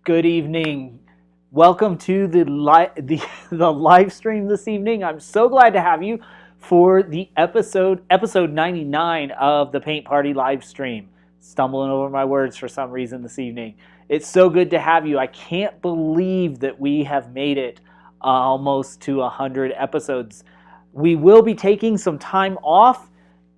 Good evening. Welcome to the live stream this evening. I'm so glad to have you for the episode 99 of the Paint Party live stream. Stumbling over my words for some reason this evening. It's so good to have you. I can't believe that we have made it almost to 100 episodes. We will be taking some time off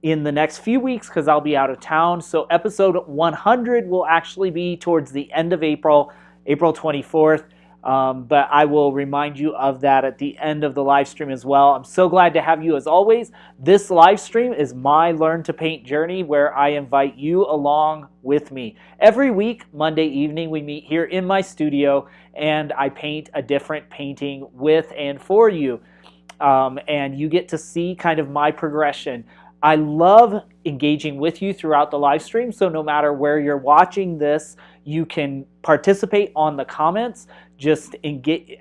in the next few weeks because I'll be out of town. So episode 100 will actually be towards the end of April 24th. But I will remind you of that at the end of the live stream as well. I'm so glad to have you as always. This live stream is my Learn to Paint journey where I invite you along with me. Every week, Monday evening, we meet here in my studio and I paint a different painting with and for you. And you get to see kind of my progression. I love engaging with you throughout the live stream, so no matter where you're watching this, you can participate on the comments. Just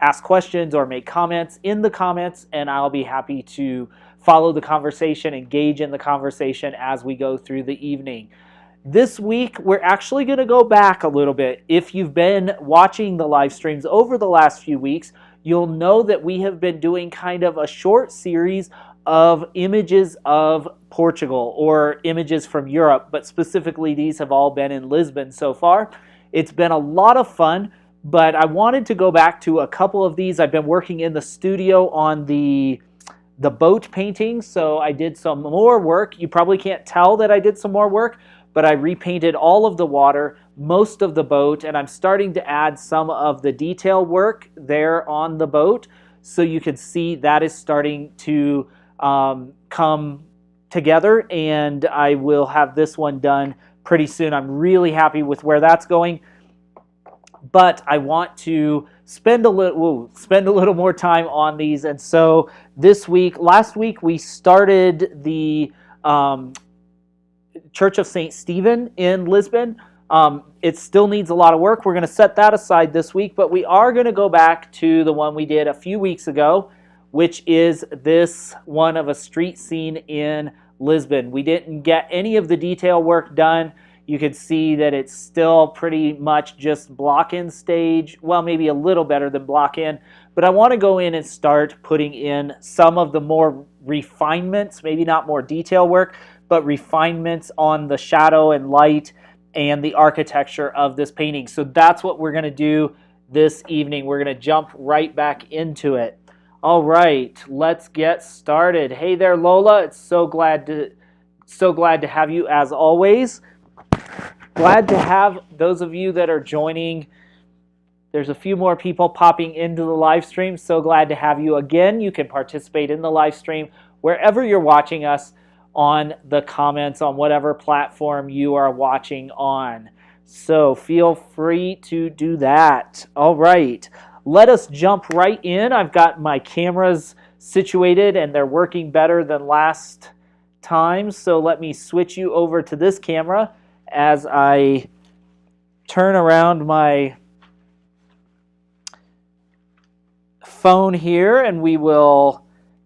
ask questions or make comments in the comments, and I'll be happy to follow the conversation, engage in the conversation as we go through the evening. This week, we're actually going to go back a little bit. If you've been watching the live streams over the last few weeks, you'll know that we have been doing kind of a short series of images of Portugal or images from Europe, but specifically these have all been in Lisbon so far. It's been a lot of fun, but I wanted to go back to a couple of these. I've been working in the studio on the boat painting, so I did some more work. You probably can't tell that I did some more work, but I repainted all of the water, most of the boat, and I'm starting to add some of the detail work there on the boat, so you can see that is starting to come together, and I will have this one done pretty soon. I'm really happy with where that's going, but I want to spend a little more time on these. And so last week we started the Church of St. Stephen in Lisbon. It still needs a lot of work. We're going to set that aside this week, but we are going to go back to the one we did a few weeks ago, which is this one of a street scene in Lisbon. We didn't get any of the detail work done. You can see that it's still pretty much just block-in stage. Well, maybe a little better than block-in. But I want to go in and start putting in some of the more refinements, maybe not more detail work, but refinements on the shadow and light and the architecture of this painting. So that's what we're going to do this evening. We're going to jump right back into it. All right, let's get started. Hey there, Lola. It's so glad to have you as always. Glad to have those of you that are joining. There's a few more people popping into the live stream. So glad to have you again. You can participate in the live stream wherever you're watching us on the comments on whatever platform you are watching on. So feel free to do that. All right. Let us jump right in. I've got my cameras situated and they're working better than last time. So let me switch you over to this camera as I turn around my phone here, and we will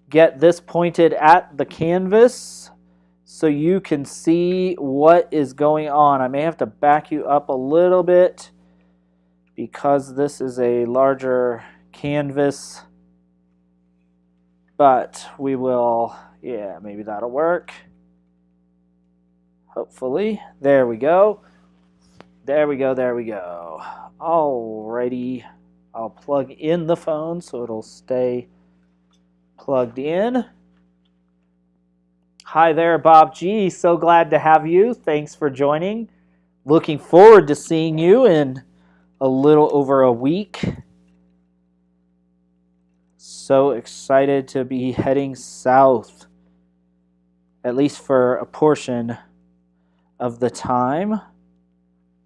get this pointed at the canvas so you can see what is going on. I may have to back you up a little bit because this is a larger canvas, but we will, yeah, maybe that'll work. Hopefully. There we go. There we go, there we go. Alrighty. I'll plug in the phone so it'll stay plugged in. Hi there, Bob G. So glad to have you. Thanks for joining. Looking forward to seeing you in a little over a week. So excited to be heading south, at least for a portion of the time.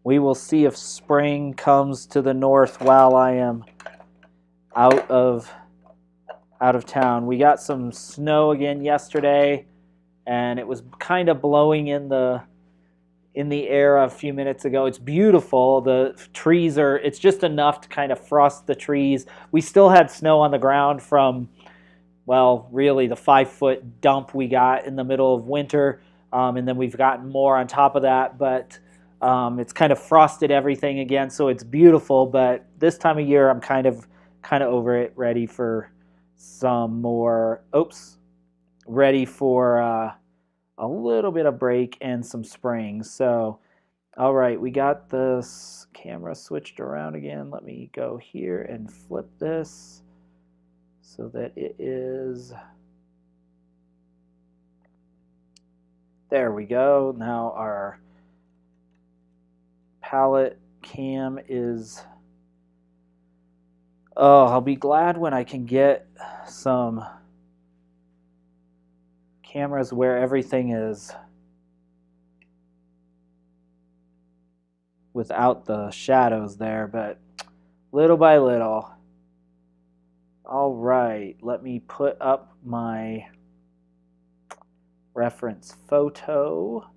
We will see if spring comes to the north while I am out of town. We got some snow again yesterday, and it was kind of blowing in the air a few minutes ago. It's beautiful. The trees it's just enough to kind of frost the trees. We still had snow on the ground from, well, really the 5-foot dump we got in the middle of winter. And then we've gotten more on top of that, but it's kind of frosted everything again, so it's beautiful, but this time of year, I'm kind of over it, ready for some more. Ready for a little bit of break and some spring. So, all right, we got this camera switched around again. Let me go here and flip this so that it is. There we go. Now our palette cam is. Oh, I'll be glad when I can get some cameras where everything is without the shadows there, but little by little. All right, let me put up my reference photo.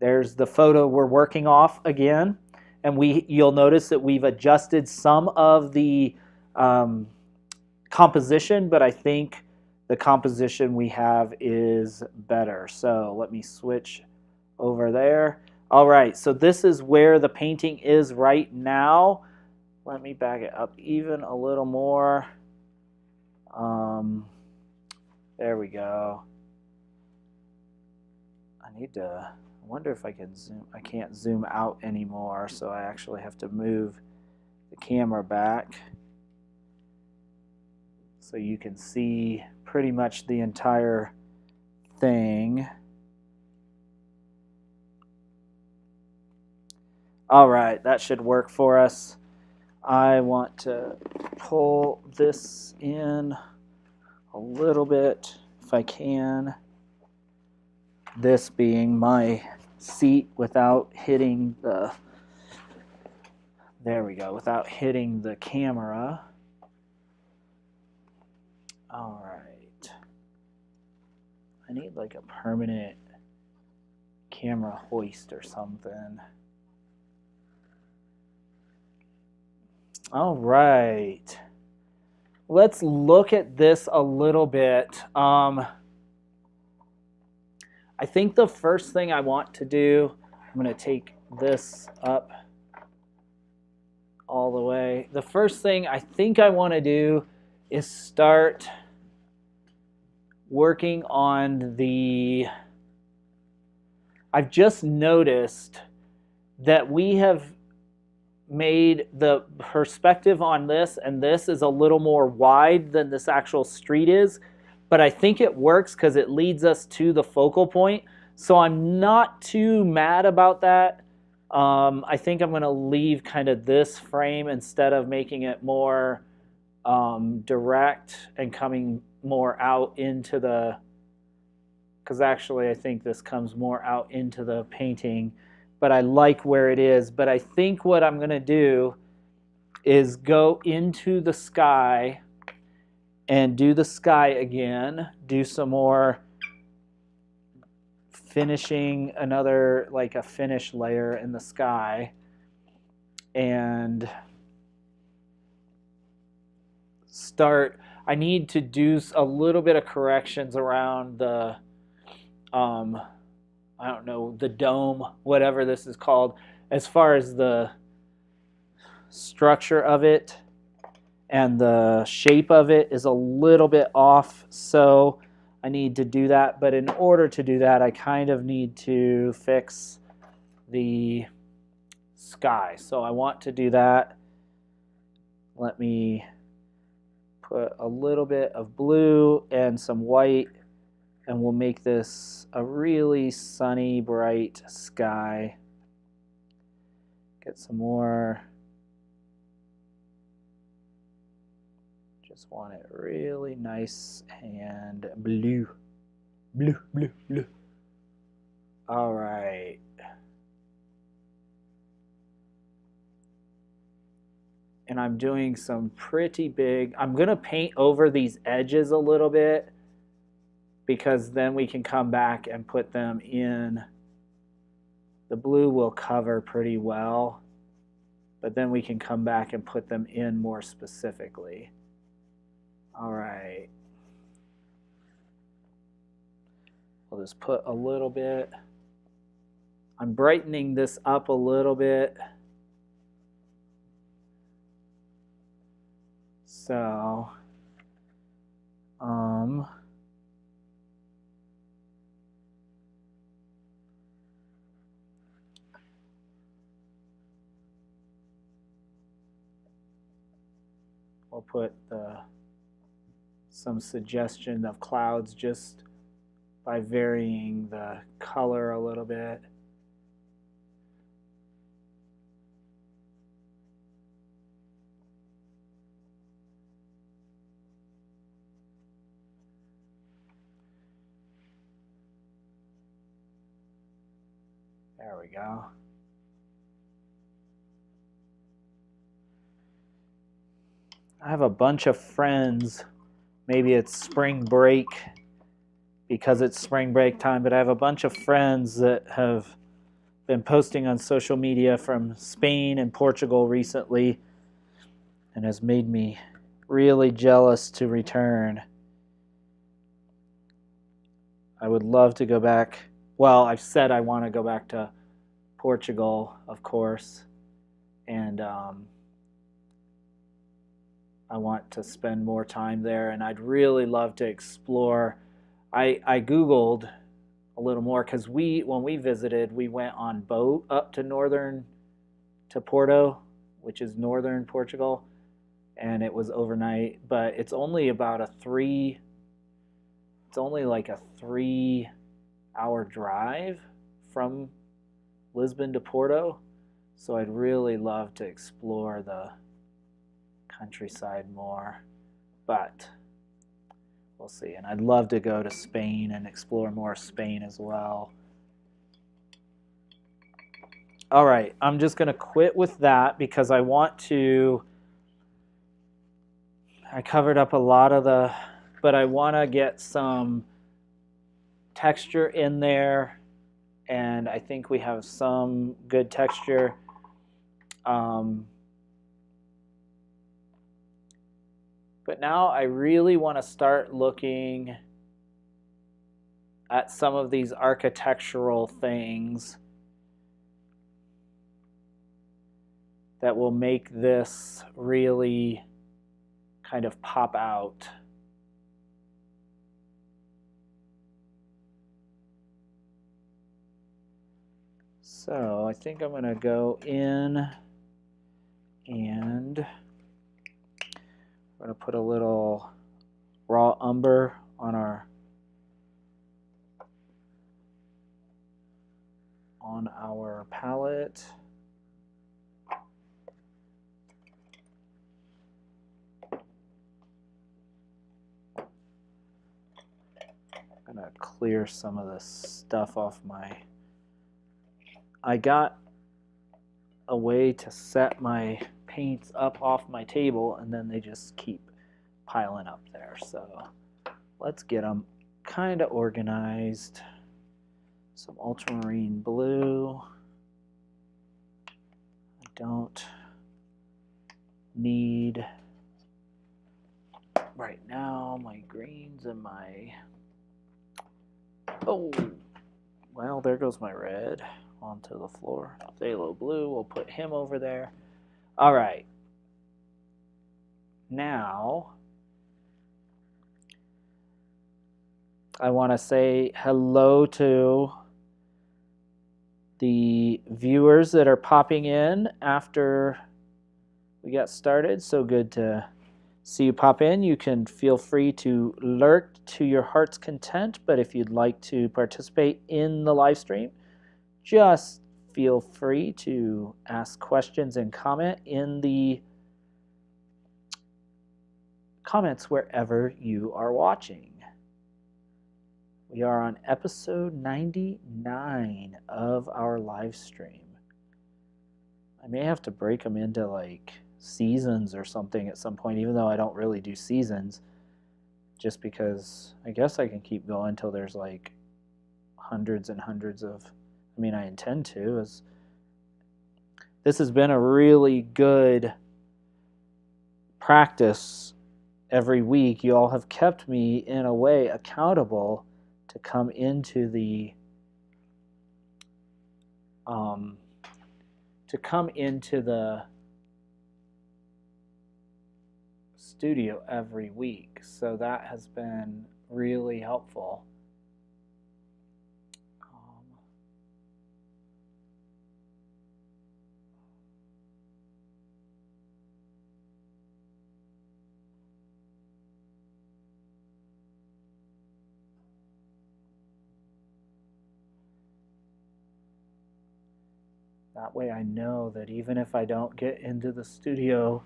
There's the photo we're working off again, and you'll notice that we've adjusted some of the composition, but I think the composition we have is better. So let me switch over there. All right, so this is where the painting is right now. Let me back it up even a little more. There we go. I wonder if I can zoom. I can't zoom out anymore, so I actually have to move the camera back so you can see pretty much the entire thing. All right, that should work for us. I want to pull this in a little bit if I can. This being my seat without hitting the, there we go, without hitting the camera. All right. I need like a permanent camera hoist or something. All right. Let's look at this a little bit. I think the first thing I want to do, I'm going to take this up all the way. The first thing I think I want to do is start working on the, I've just noticed that we have made the perspective on this, and this is a little more wide than this actual street is, but I think it works because it leads us to the focal point. So I'm not too mad about that. I think I'm going to leave kind of this frame instead of making it more direct and coming more out into the, because actually I think this comes more out into the painting, but I like where it is. But I think what I'm going to do is go into the sky and do the sky again, do some more finishing, another like a finish layer in the sky, and start, I need to do a little bit of corrections around the, I don't know, the dome, whatever this is called, as far as the structure of it and the shape of it is a little bit off, so I need to do that. But in order to do that, I kind of need to fix the sky. So I want to do that. Let me put a little bit of blue and some white, and we'll make this a really sunny, bright sky. Get some more. Just want it really nice and blue. Blue, blue, blue. All right. And I'm doing some pretty big, I'm going to paint over these edges a little bit, because then we can come back and put them in. The blue will cover pretty well, but then we can come back and put them in more specifically. All right. We'll just put a little bit. I'm brightening this up a little bit. So, we'll put some suggestion of clouds just by varying the color a little bit. There we go. I have a bunch of friends. Maybe it's spring break because it's spring break time, but I have a bunch of friends that have been posting on social media from Spain and Portugal recently, and has made me really jealous to return. I would love to go back. Well, I've said I want to go back to Portugal, of course, and I want to spend more time there, and I'd really love to explore. I Googled a little more because when we visited, we went on boat up to Porto, which is northern Portugal, and it was overnight, but it's only like a 3-hour drive from Lisbon to Porto. So I'd really love to explore the countryside more, but we'll see. And I'd love to go to Spain and explore more Spain as well. All right, I'm just going to quit with that because I covered up a lot of but I want to get some texture in there, and I think we have some good texture. But now I really want to start looking at some of these architectural things that will make this really kind of pop out. So I think I'm going to go in and I'm going to put a little raw umber on our palette. I'm going to clear some of this stuff off I got a way to set my paints up off my table, and then they just keep piling up there. So let's get them kind of organized. Some ultramarine blue. I don't need right now my greens and well, there goes my red onto the floor. Phthalo blue, we'll put him over there. All right. Now, I want to say hello to the viewers that are popping in after we got started. So good to see you pop in. You can feel free to lurk to your heart's content, but if you'd like to participate in the live stream, just feel free to ask questions and comment in the comments wherever you are watching. We are on episode 99 of our live stream. I may have to break them into like seasons or something at some point, even though I don't really do seasons, just because I guess I can keep going till there's like hundreds and hundreds of, I intend to. This has been a really good practice every week. You all have kept me in a way accountable to come into the studio every week, so that has been really helpful. That way I know that even if I don't get into the studio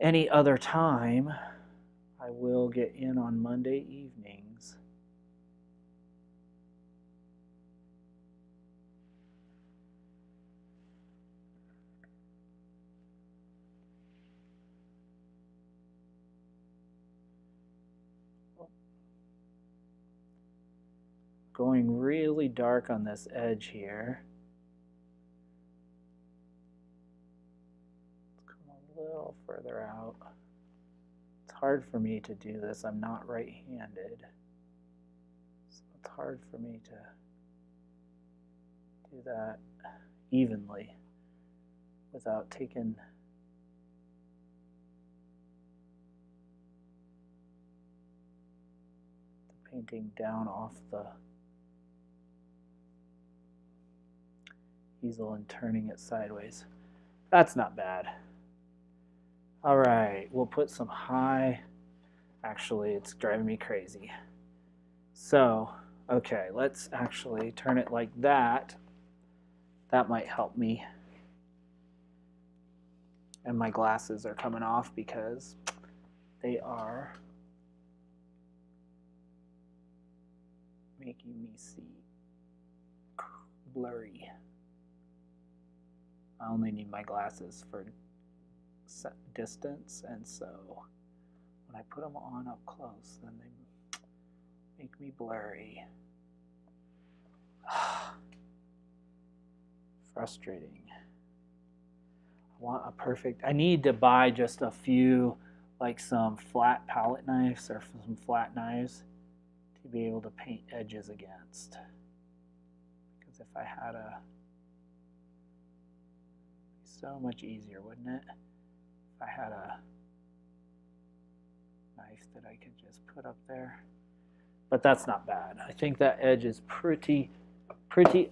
any other time, I will get in on Monday evenings. Going really dark on this edge here. Let's come a little further out. It's hard for me to do this. I'm not right-handed. So it's hard for me to do that evenly without taking the painting down off the easel and turning it sideways. That's not bad. All right, we'll put some high. Actually, it's driving me crazy. So, okay, let's actually turn it like that. That might help me. And my glasses are coming off because they are making me see blurry. I only need my glasses for distance, and so when I put them on up close, then they make me blurry. Frustrating. I want a perfect, I need to buy just a few, like some flat palette knives or some flat knives to be able to paint edges against. Because if I had a, so much easier, wouldn't it? If I had a knife that I could just put up there. But that's not bad. I think that edge is pretty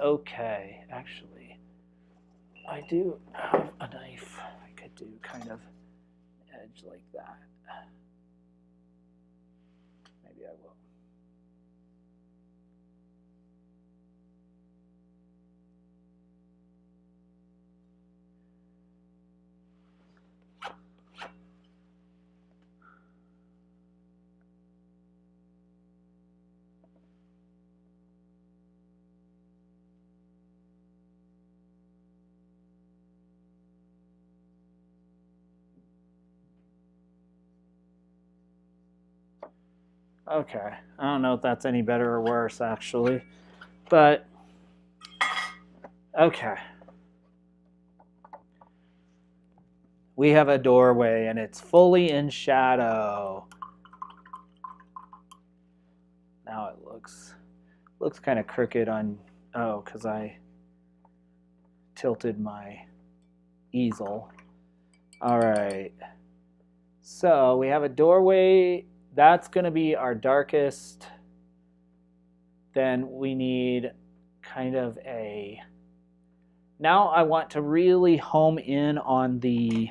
okay, actually. I do have a knife. I could do kind of edge like that. Maybe I will. Okay, I don't know if that's any better or worse, actually, but okay. We have a doorway, and it's fully in shadow. Now it looks kind of crooked on, oh, because I tilted my easel. All right, so we have a doorway. That's going to be our darkest. Then we need kind of a, now I want to really home in on the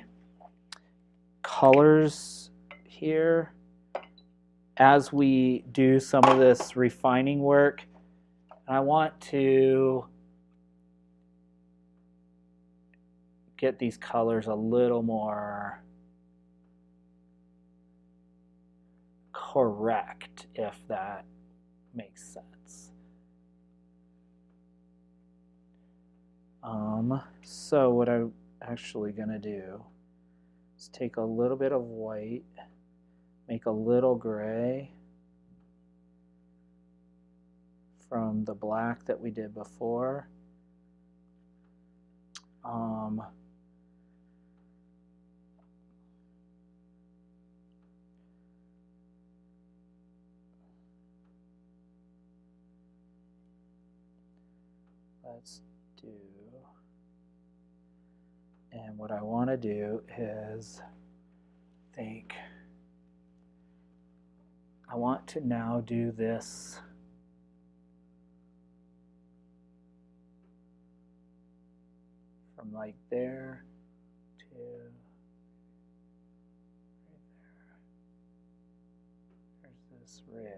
colors here as we do some of this refining work. And I want to get these colors a little more correct, if that makes sense. So what I'm actually going to do is take a little bit of white, make a little gray from the black that we did before. Let's do, and what I want to do is, I think. I want to now do this from like there to right there. There's this ridge.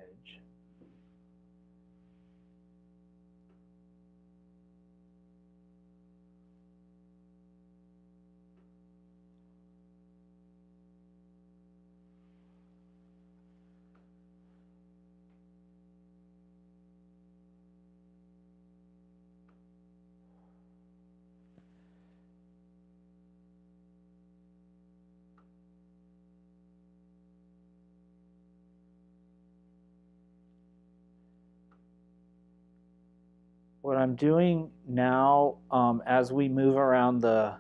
What I'm doing now, as we move around as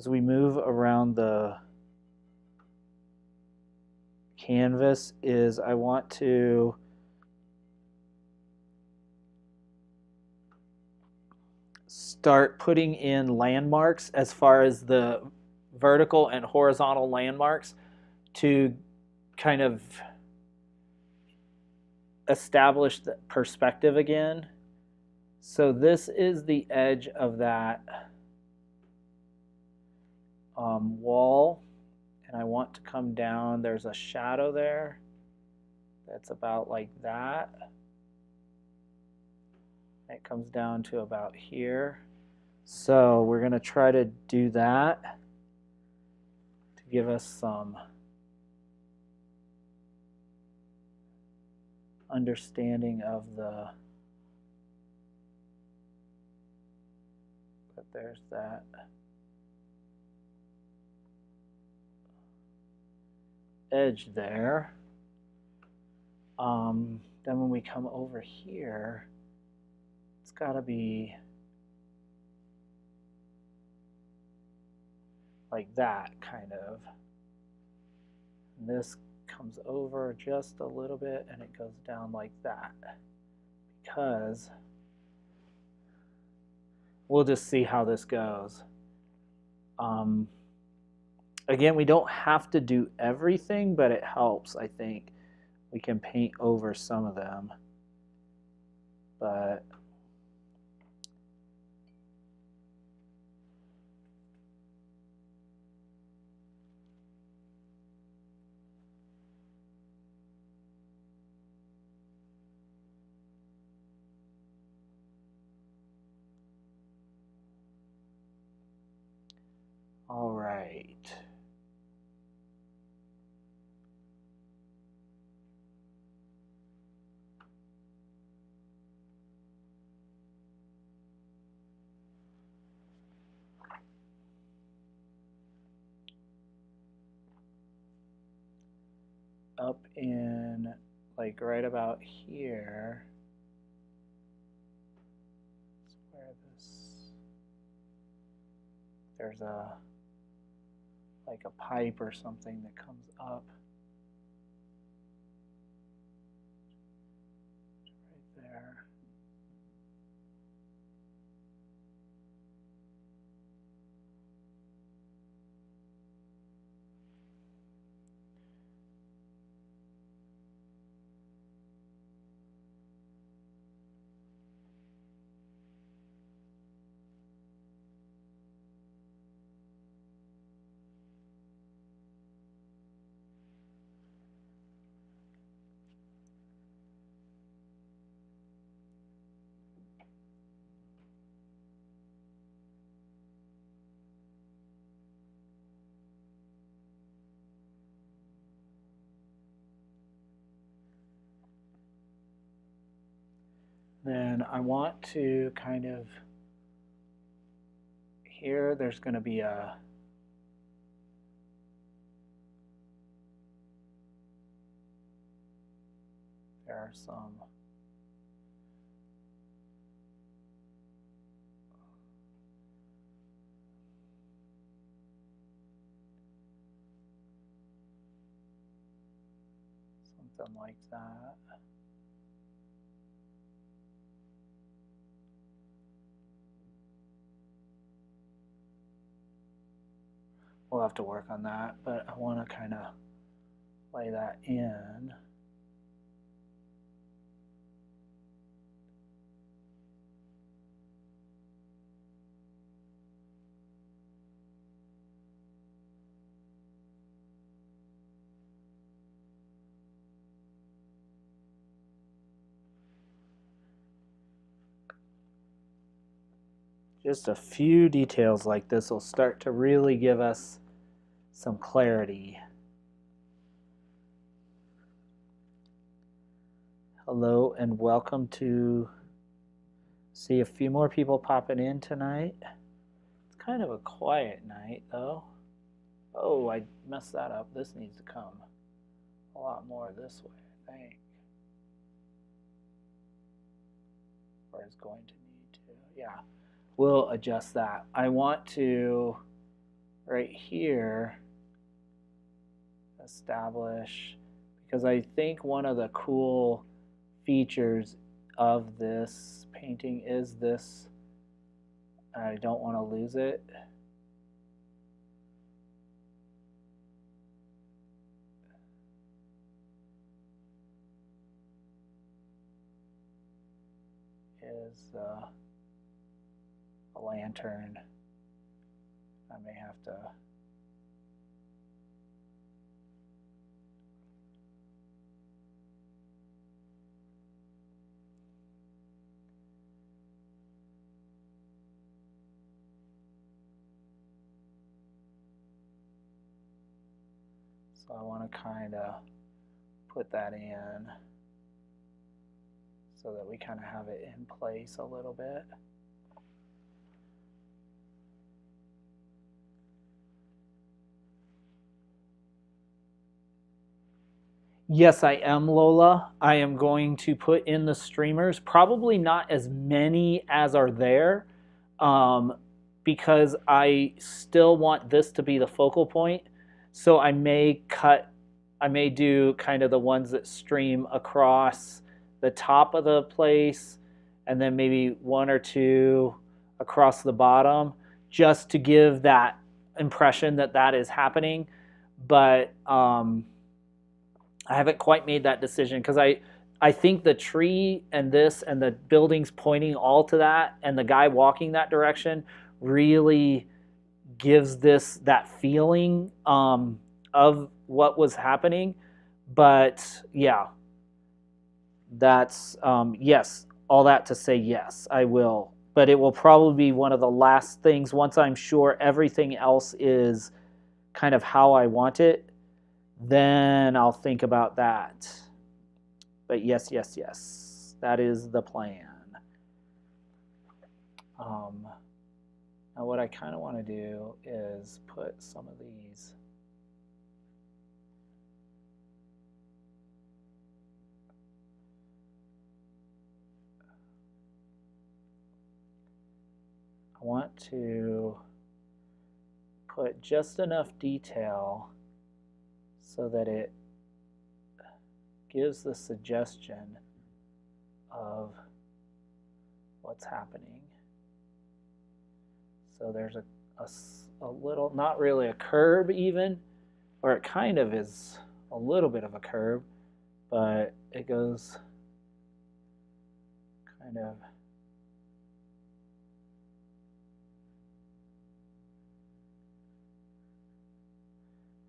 we move around the canvas, is I want to start putting in landmarks as far as the vertical and horizontal landmarks to kind of establish the perspective again. So this is the edge of that wall, and I want to come down. There's a shadow there that's about like that. It comes down to about here. So we're going to try to do that to give us some understanding of the, but there's that edge there. Then when we come over here, it's got to be like that, kind of. And this comes over just a little bit and it goes down like that, because we'll just see how this goes. Again, we don't have to do everything, but it helps, I think. We can paint over some of them, but all right. Up in like right about here, that's where this, there's a like a pipe or something that comes up right there. Then I want to kind of, here there's going to be a, there are some something like that. we'll have to work on that, but I want to kind of lay that in. Just a few details like this will start to really give us some clarity. Hello and welcome to see a few more people popping in tonight. It's kind of a quiet night though. Oh, I messed that up. This needs to come a lot more this way, I think. Or it's going to need to, yeah. We'll adjust that. I want to, right here, establish, because I think one of the cool features of this painting is this, I don't want to lose it. Is a lantern. I may have to so I want to kind of put that in so that we kind of have it in place a little bit. Yes, I am, Lola. I am going to put in the streamers, probably not as many as are there, because I still want this to be the focal point. So I may do kind of the ones that stream across the top of the place, and then maybe one or two across the bottom, just to give that impression that that is happening. But I haven't quite made that decision because I think the tree and this and the buildings pointing all to that and the guy walking that direction really gives this that feeling of what was happening. But yeah, that's yes, all that to say yes, I will. But it will probably be one of the last things once I'm sure everything else is kind of how I want it. Then I'll think about that. But yes, yes, yes, that is the plan. Now what I kind of want to do is put some of these I want to put just enough detail so that it gives the suggestion of what's happening. So there's a little, not really a curve even, or it kind of is a little bit of a curve, but it goes kind of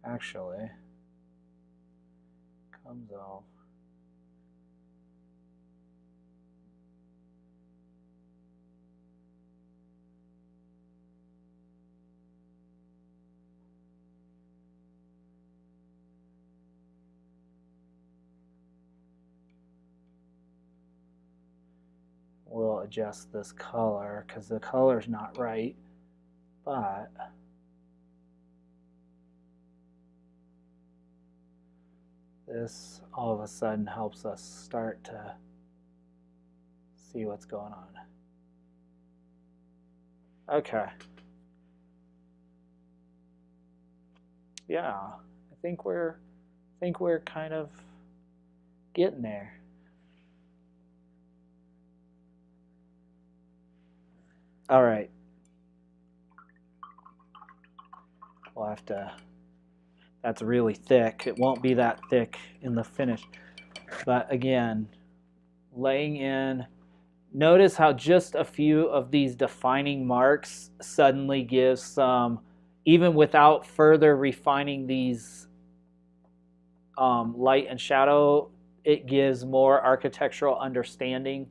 actually comes off. We'll adjust this color because the color's not right, but this all of a sudden helps us start to see what's going on. Okay. Yeah, I think we're kind of getting there. All right. we'll have to, that's really thick. It won't be that thick in the finish. But again, laying in, notice how just a few of these defining marks suddenly give some, even without further refining these light and shadow, it gives more architectural understanding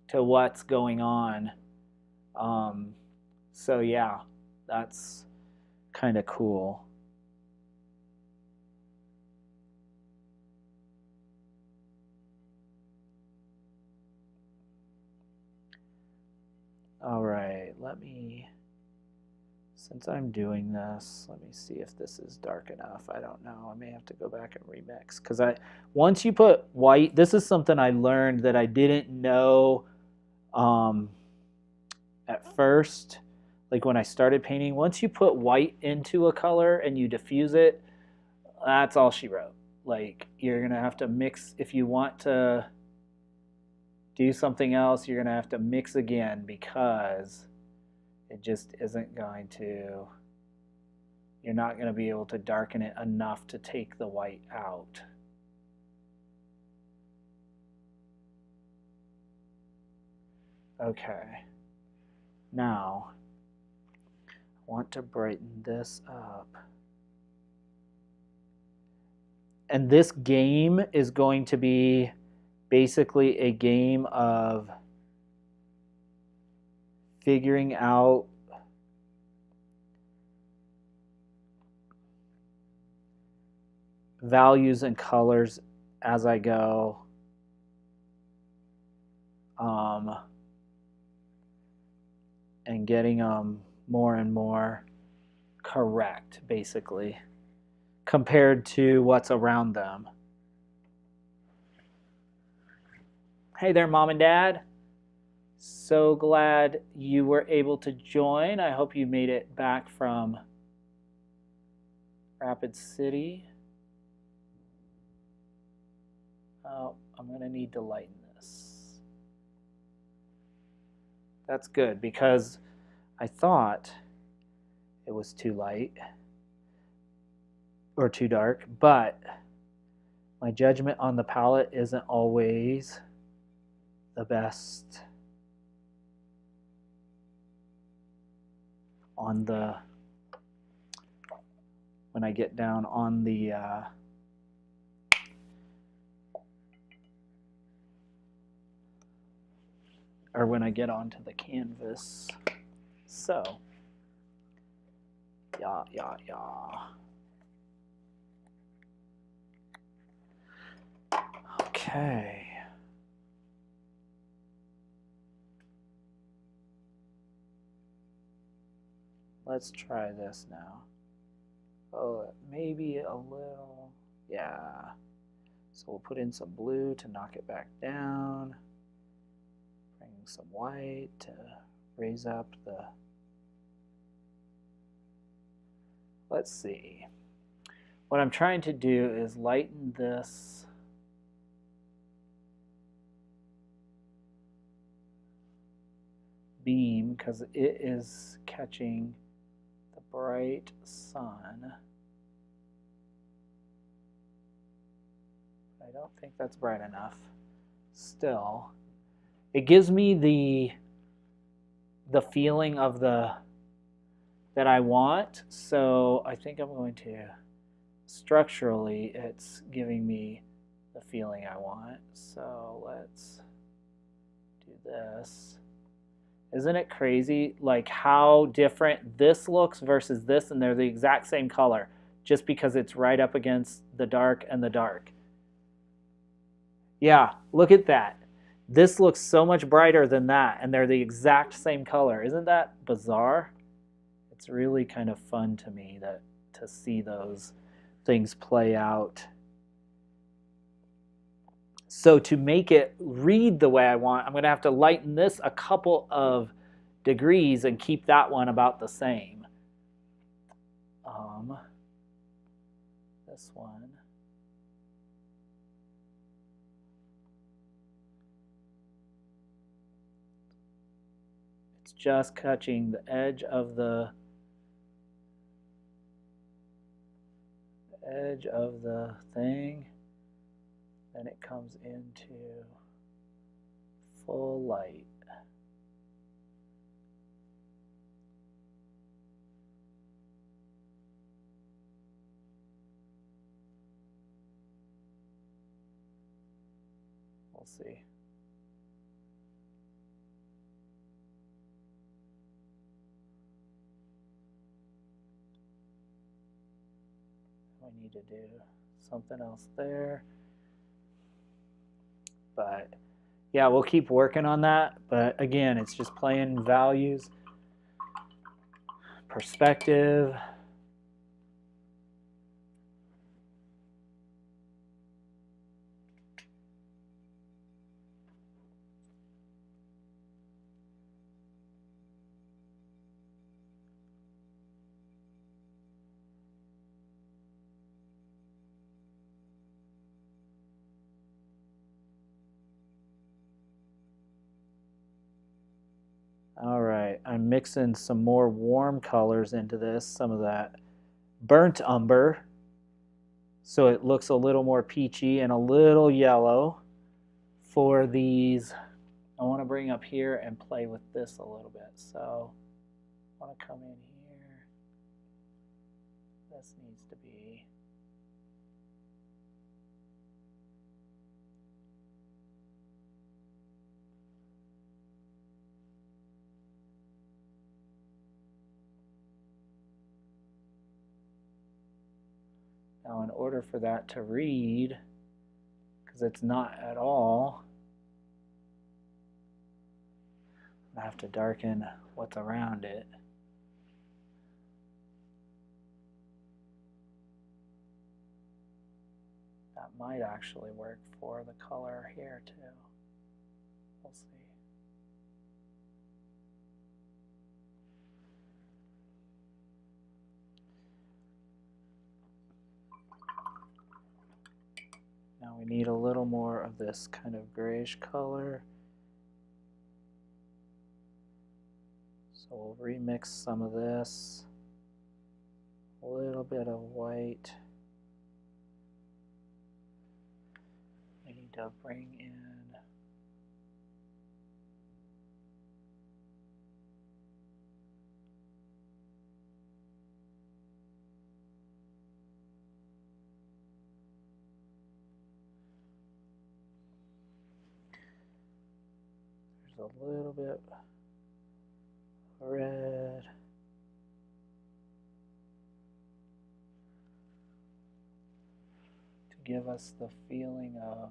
to what's going on. So yeah, that's kind of cool. All right, since I'm doing this, let me see if this is dark enough. I don't know. I may have to go back and remix, because once you put white, this is something I learned that I didn't know at first, like when I started painting. Once you put white into a color and you diffuse it, that's all she wrote. Like, you're gonna have to mix if you want to do something else. You're gonna have to mix again, because it just isn't going to, you're not going to be able to darken it enough to take the white out. Okay, now I want to brighten this up. And this game is going to be basically a game of figuring out values and colors as I go. And getting them more and more correct, basically, compared to what's around them. Hey there, Mom and Dad. So glad you were able to join. I hope you made it back from Rapid City. Oh, I'm going to need to lighten this. That's good, because I thought it was too light or too dark, but my judgment on the palette isn't always the best on the, when I get down on the or when I get onto the canvas. So, yeah. Okay. Let's try this now. Oh, maybe a little, yeah. So we'll put in some blue to knock it back down. Bring some white to raise up the, let's see. What I'm trying to do is lighten this beam, because it is catching the bright sun. I don't think that's bright enough. Still, it gives me the feeling of that I want. So I think I'm going to, structurally, it's giving me the feeling I want. So let's do this. Isn't it crazy, like, how different this looks versus this, and they're the exact same color, just because it's right up against the dark and the dark. Yeah, look at that. This looks so much brighter than that, and they're the exact same color. Isn't that bizarre? It's really kind of fun to me to see those things play out. So to make it read the way I want, I'm going to have to lighten this a couple of degrees and keep that one about the same. This one. It's just catching the edge of the edge of the thing, then it comes into full light. We'll see. We need to do something else there. But yeah, we'll keep working on that. But again, it's just playing values, perspective. All right, I'm mixing some more warm colors into this, some of that burnt umber, so it looks a little more peachy and a little yellow. For these, I want to bring up here and play with this a little bit. So I want to come in here. This needs to be now, in order for that to read, because it's not at all, I have to darken what's around it. That might actually work for the color here too. We'll see. Now we need a little more of this kind of grayish color. So we'll remix some of this. A little bit of white. We need to bring in there's a little bit red. To give us the feeling of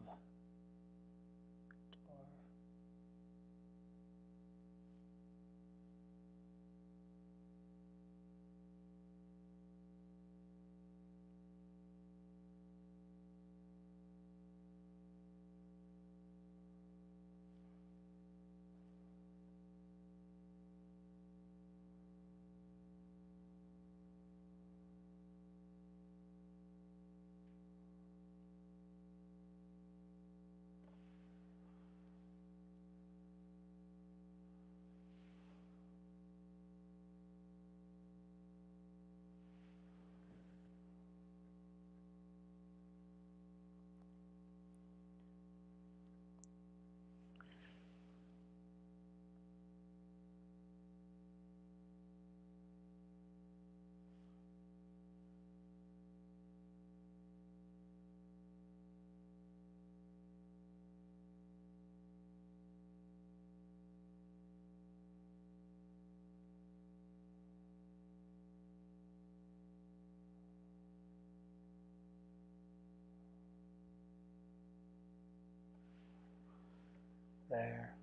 there.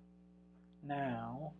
Now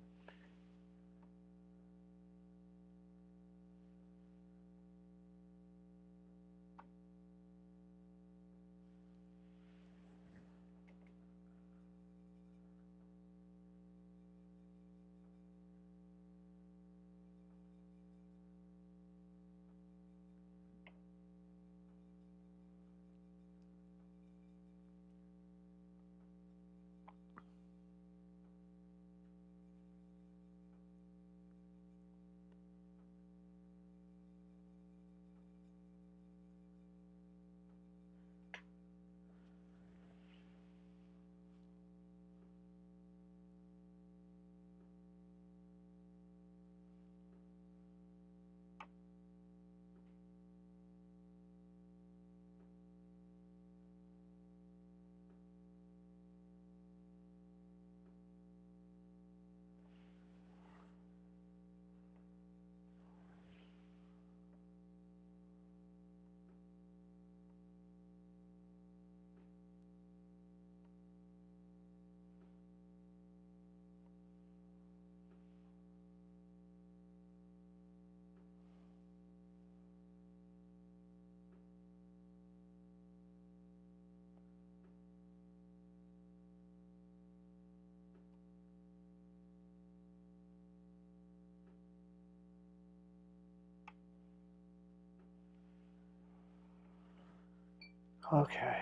Okay.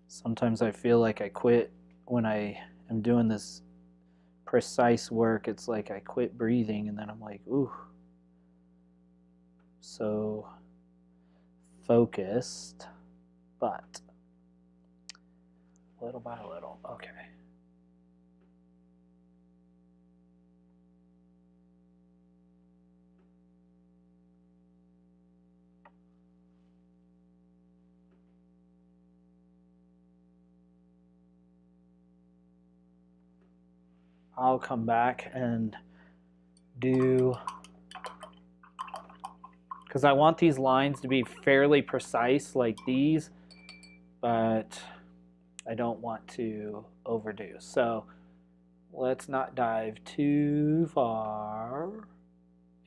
Sometimes I feel like I quit when I am doing this precise work. It's like I quit breathing and then I'm like, ooh. So focused, but little by little. Okay. I'll come back and do, because I want these lines to be fairly precise like these, but I don't want to overdo. So let's not dive too far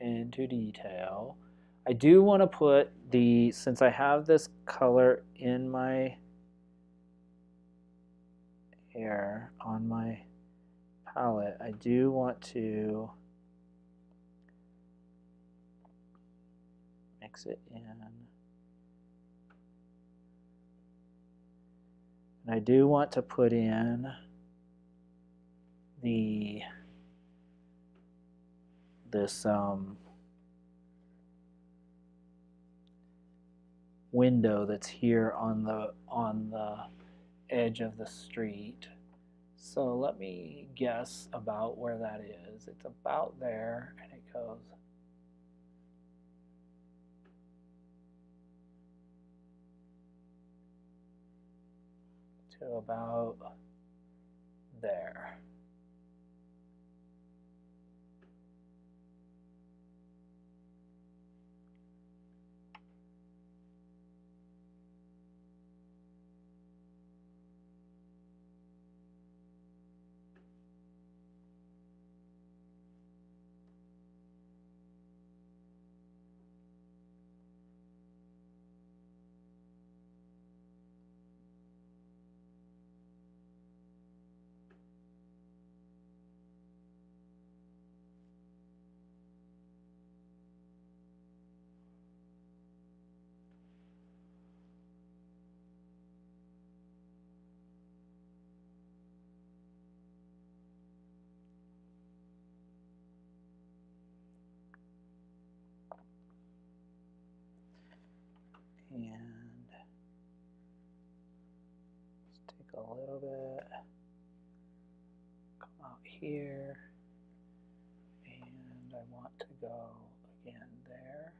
into detail. I do want to put the, since I have this color in my hair on my palette, I do want to mix it in. And I do want to put in this window that's here on the edge of the street. So let me guess about where that is. It's about there, and it goes to about there. And let's take a little bit, come out here, and I want to go again there.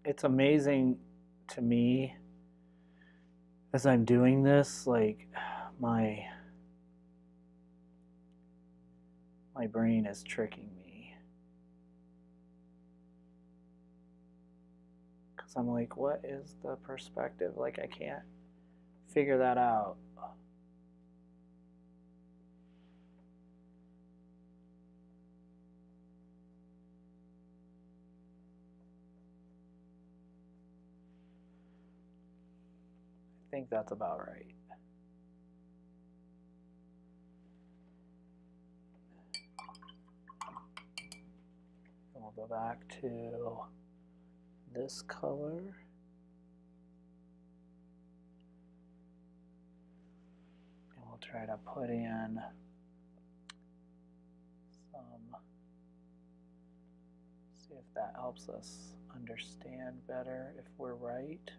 It's amazing to me as I'm doing this, like my brain is tricking me. Because I'm like, what is the perspective? Like, I can't figure that out. I think that's about right. And we'll go back to this color. And we'll try to put in some, see if that helps us understand better if we're right.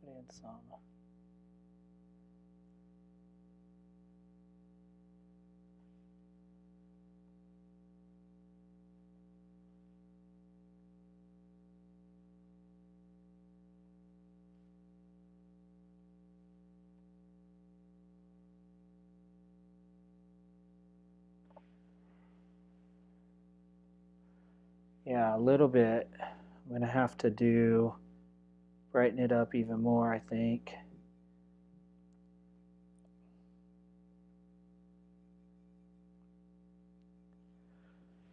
Put in some Yeah, a little bit. I'm going to have to brighten it up even more, I think.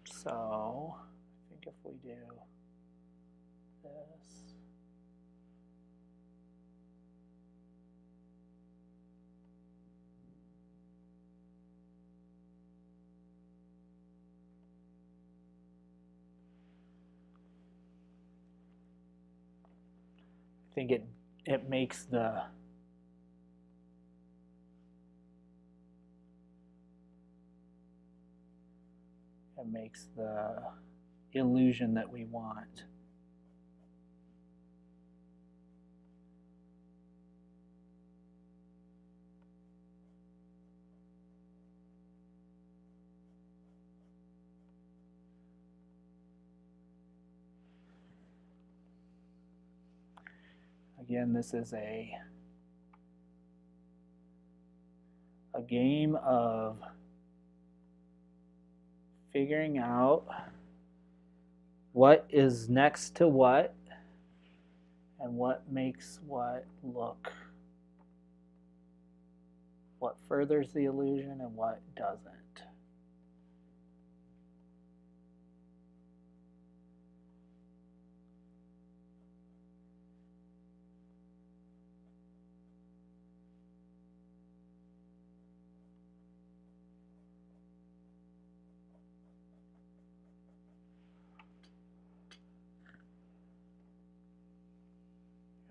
So, I think if we do this. I think it makes the illusion that we want. Again, this is a game of figuring out what is next to what and what makes what look, what furthers the illusion and what doesn't.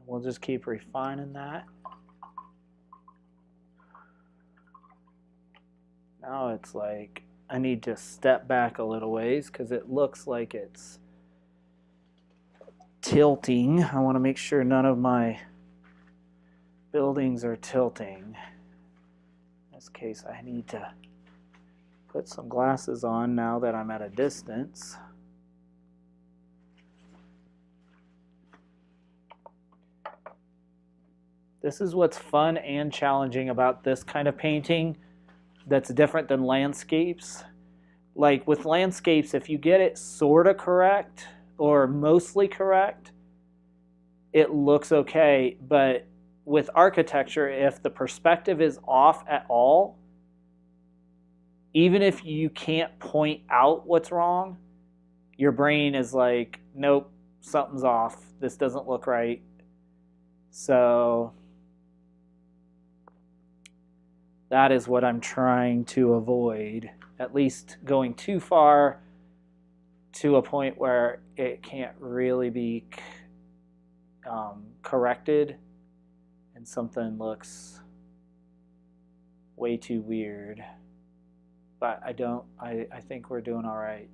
We'll just keep refining that. Now it's like I need to step back a little ways because it looks like it's tilting. I want to make sure none of my buildings are tilting. In this case, I need to put some glasses on now that I'm at a distance. This is what's fun and challenging about this kind of painting that's different than landscapes. Like with landscapes, if you get it sort of correct or mostly correct, it looks okay. But with architecture, if the perspective is off at all, even if you can't point out what's wrong, your brain is like, nope, something's off. This doesn't look right. So that is what I'm trying to avoid, at least going too far to a point where it can't really be corrected and something looks way too weird. But I think we're doing all right.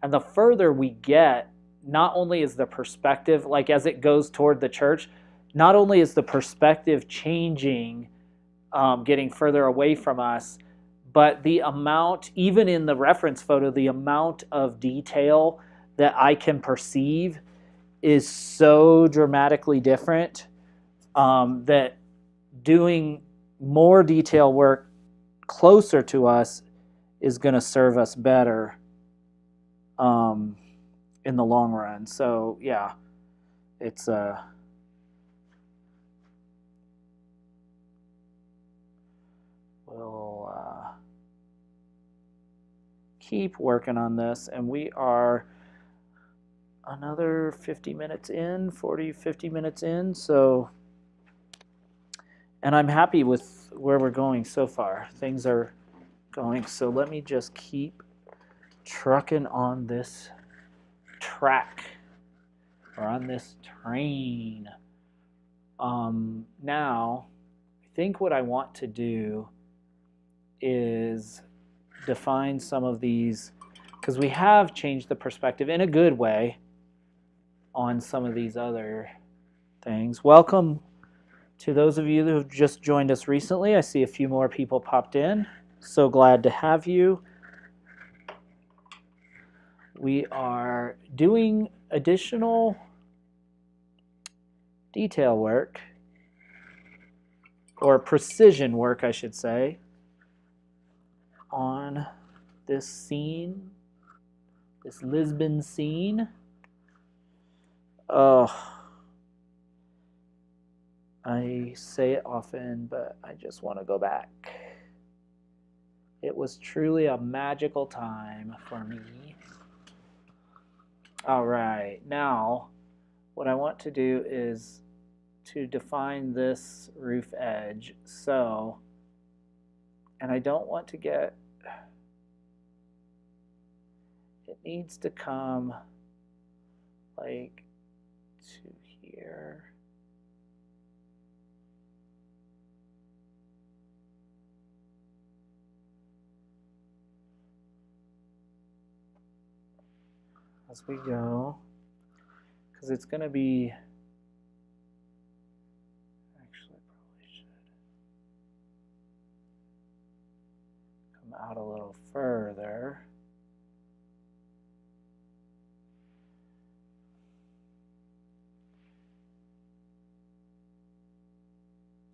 And the further we get, not only is the perspective, like as it goes toward the church, not only is the perspective changing, getting further away from us, but the amount, even in the reference photo, the amount of detail that I can perceive is so dramatically different that doing more detail work closer to us is going to serve us better in the long run. So yeah, it's we'll keep working on this, and we are another 50 minutes in, 50 minutes in, so, and I'm happy with where we're going so far. Things are going, so let me just keep trucking on this track, or on this train. Now, I think what I want to do is define some of these, because we have changed the perspective in a good way on some of these other things. Welcome to those of you who have just joined us recently. I see a few more people popped in. So glad to have you. We are doing additional detail work or precision work, I should say, on this scene, this Lisbon scene. Oh, I say it often, but I just want to go back. It was truly a magical time for me. All right, now what I want to do is to define this roof edge. So, and I don't want to get, it needs to come like to here. As we go, because it's going to be, actually probably should come out a little further.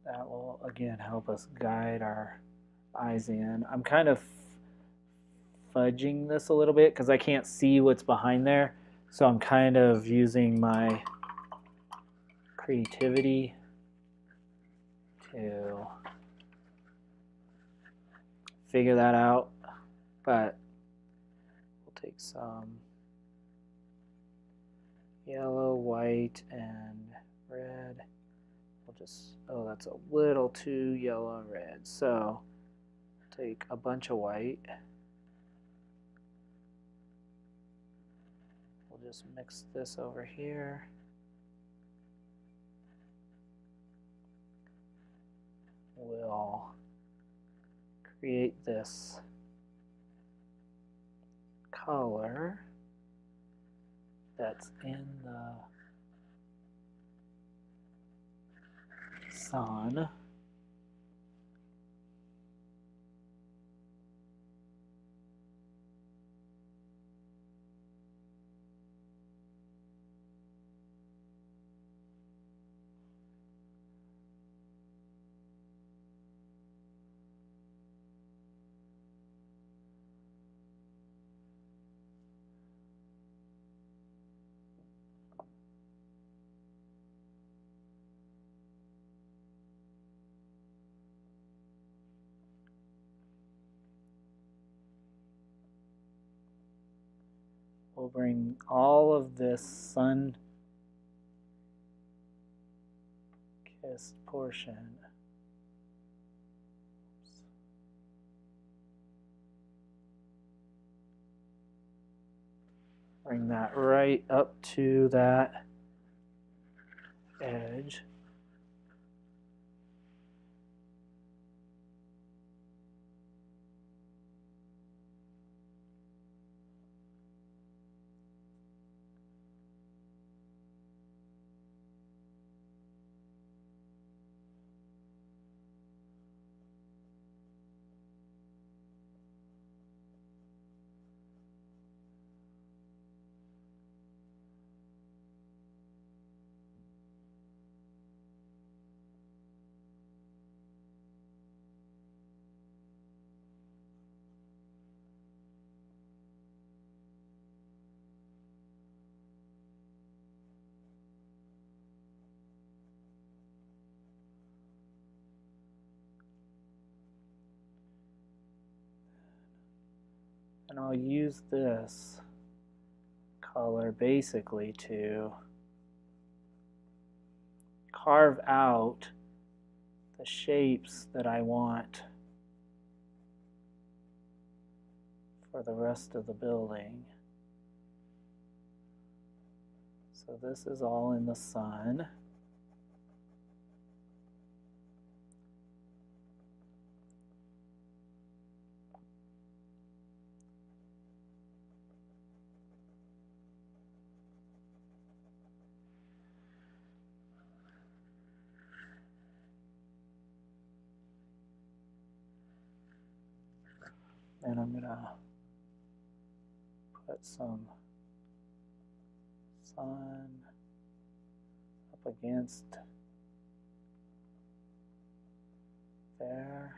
That will again help us guide our eyes in. I'm kind of fudging this a little bit because I can't see what's behind there. So I'm kind of using my creativity to figure that out. But we'll take some yellow, white, and red. We'll just, oh, that's a little too yellow and red. So take a bunch of white. We'll just mix this over here. We'll create this color that's in the sun. We'll bring all of this sun-kissed portion bring that right up to that edge. And I'll use this color basically to carve out the shapes that I want for the rest of the building. So this is all in the sun. And I'm gonna put some sun up against there.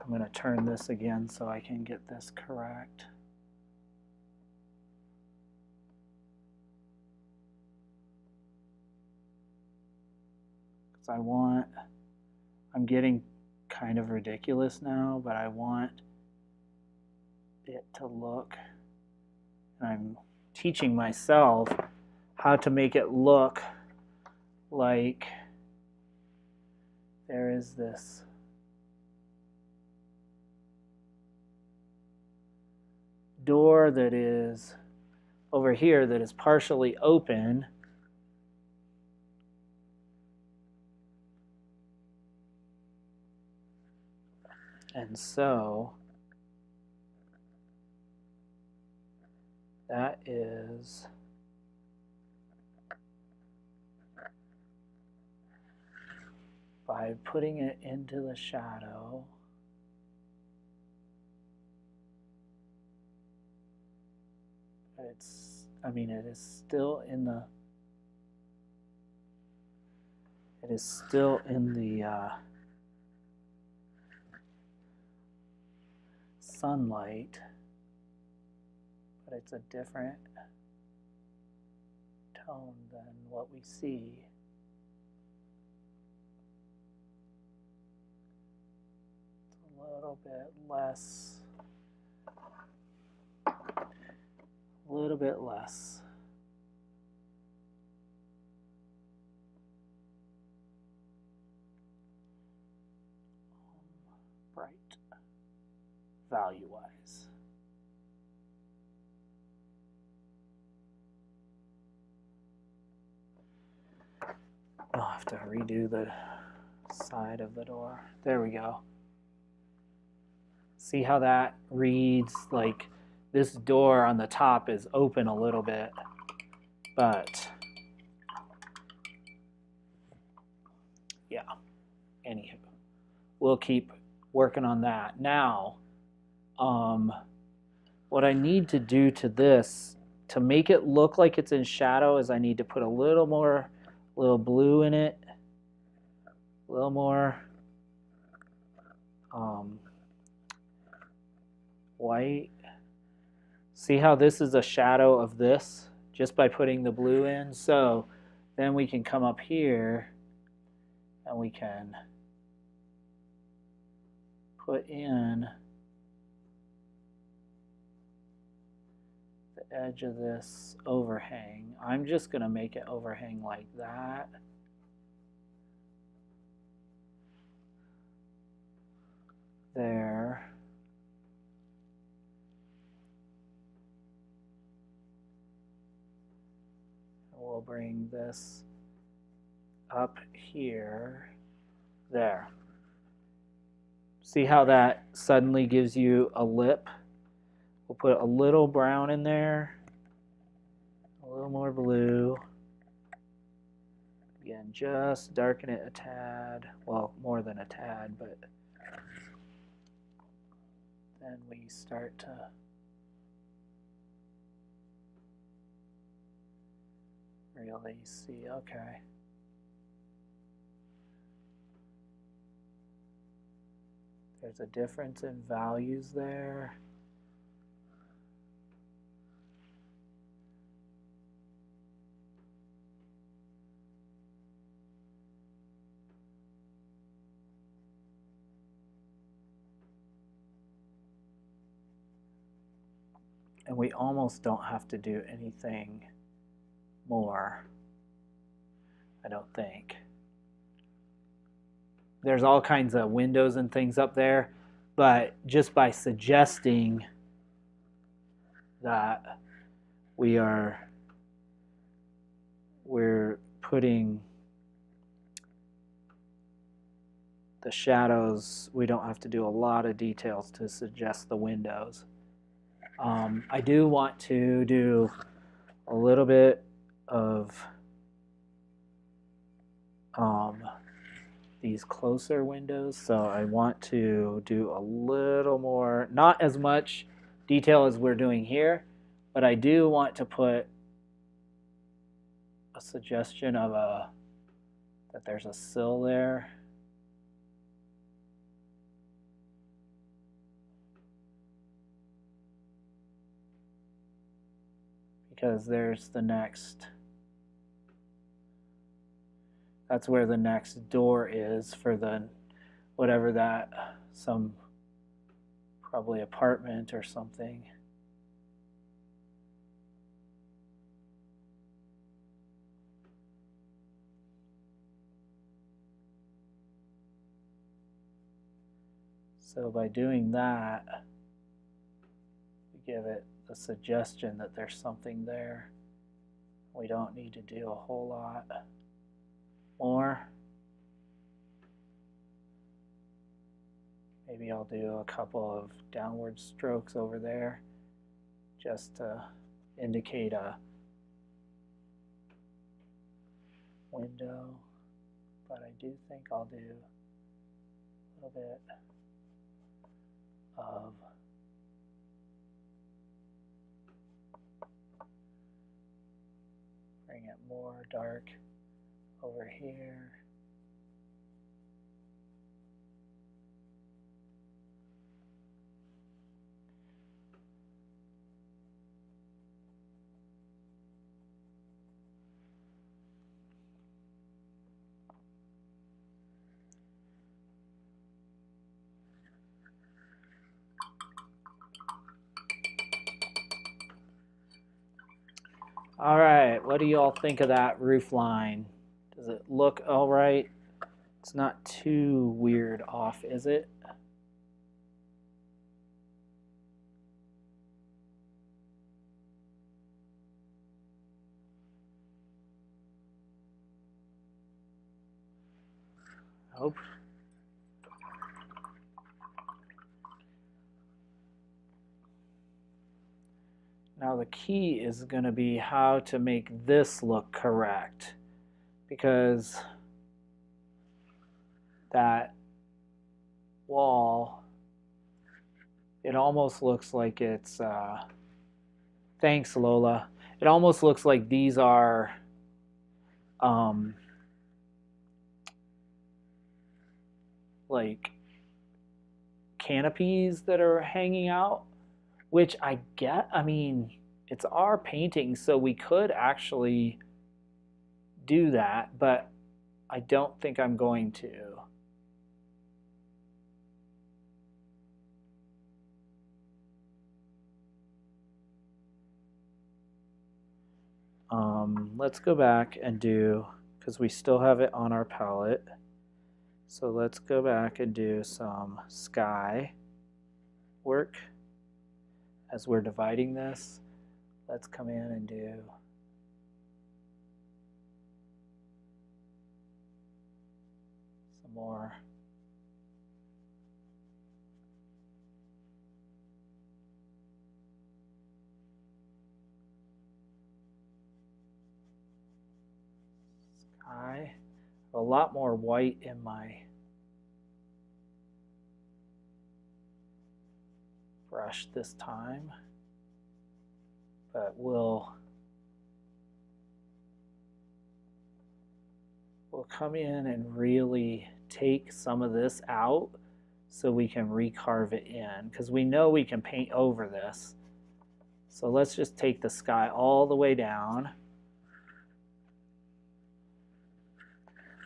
I'm going to turn this again so I can get this correct. Because I'm getting kind of ridiculous now, but I want it to look, and I'm teaching myself how to make it look like there is this door that is over here that is partially open, and so that is by putting it into the shadow. It is still in the sunlight, but it's a different tone than what we see. It's a little bit less. A little bit less. Bright, value-wise. I'll have to redo the side of the door. There we go. See how that reads? Like, this door on the top is open a little bit, but yeah, anywho, we'll keep working on that. Now, what I need to do to this, to make it look like it's in shadow, is I need to put a little blue in it, a little more white. See how this is a shadow of this just by putting the blue in? So then we can come up here and we can put in the edge of this overhang. I'm just going to make it overhang like that. There. We'll bring this up here. There. See how that suddenly gives you a lip? We'll put a little brown in there, a little more blue. Again, just darken it a tad. Well, more than a tad, but then we start to really see. Okay. There's a difference in values there. And we almost don't have to do anything more, I don't think. There's all kinds of windows and things up there, but just by suggesting that we're putting the shadows, we don't have to do a lot of details to suggest the windows. I do want to do a little bit of these closer windows, so I want to do a little more, not as much detail as we're doing here, but I do want to put a suggestion of that there's a sill there. Because there's the next, that's where the next door is for the, whatever that, some probably apartment or something. So by doing that, we give it the suggestion that there's something there. We don't need to do a whole lot more. Maybe I'll do a couple of downward strokes over there just to indicate a window. But I do think I'll do a little bit of bring it more dark over here. All right, what do you all think of that roof line? Does it look all right? It's not too weird off, is it? I hope. Now the key is going to be how to make this look correct, because that wall, it almost looks like it's, thanks Lola, it almost looks like these are like canopies that are hanging out. Which I get, I mean, it's our painting, so we could actually do that, but I don't think I'm going to. Let's go back and do, because we still have it on our palette, so let's go back and do some sky work. As we're dividing this, let's come in and do some more sky. A lot more white in my brush this time, but we'll we'll come in and really take some of this out so we can recarve it in, because we know we can paint over this. So let's just take the sky all the way down.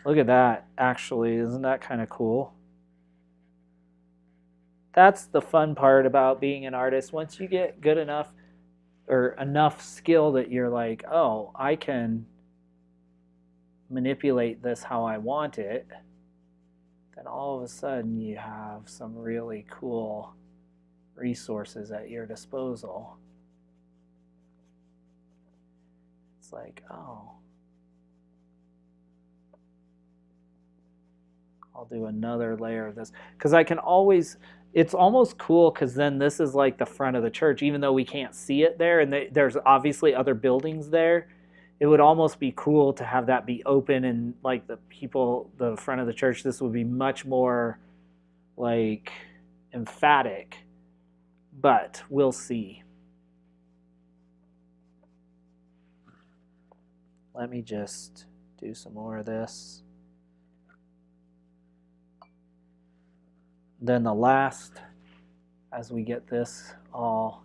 Look at that, actually. Isn't that kind of cool? That's the fun part about being an artist. Once you get good enough or enough skill that you're like, oh, I can manipulate this how I want it, then all of a sudden you have some really cool resources at your disposal. It's like, oh, I'll do another layer of this, because I can always, it's almost cool because then this is like the front of the church, even though we can't see it there, and there's obviously other buildings there. It would almost be cool to have that be open, and like the people, the front of the church, this would be much more like emphatic, but we'll see. Let me just do some more of this. Then the last, as we get this all,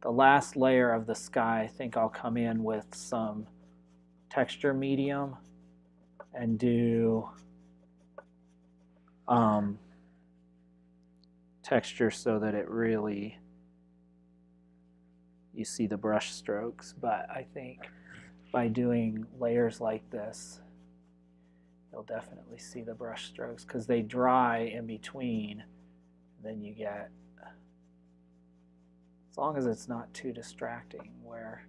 the last layer of the sky, I think I'll come in with some texture medium and do texture so that it really, you see the brush strokes. But I think by doing layers like this, you'll definitely see the brush strokes because they dry in between. Then you get, as long as it's not too distracting where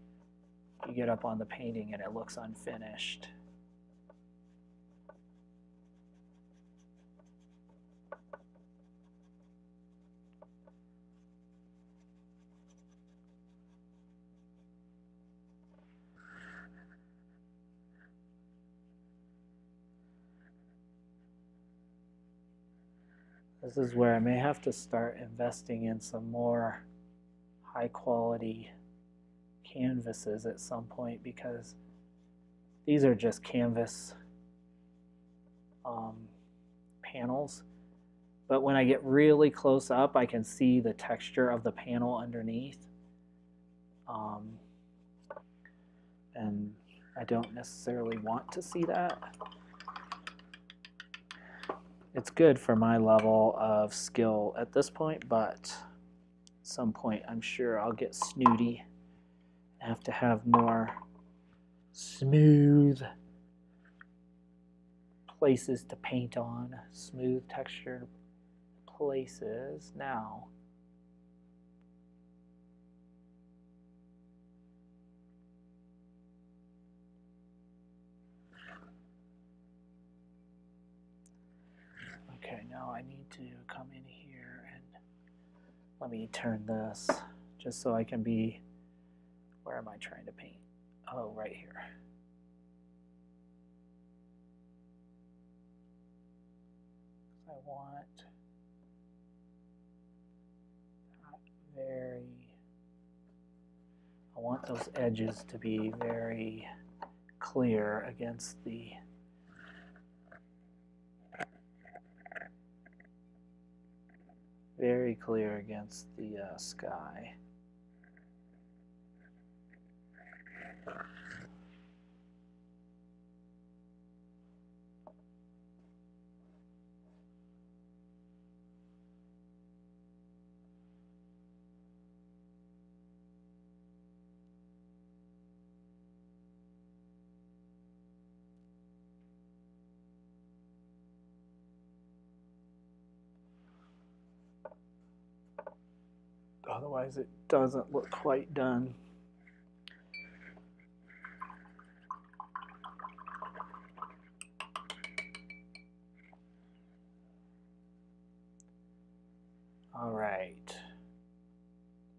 you get up on the painting and it looks unfinished. This is where I may have to start investing in some more high quality canvases at some point, because these are just canvas panels. But when I get really close up, I can see the texture of the panel underneath. And I don't necessarily want to see that. It's good for my level of skill at this point, but at some point I'm sure I'll get snooty and have to have more smooth places to paint on, smooth textured places. Now, okay, now I need to come in here and let me turn this just so I can be, where am I trying to paint? Oh, right here. I want I want those edges to be very clear against the sky. Otherwise it doesn't look quite done. All right.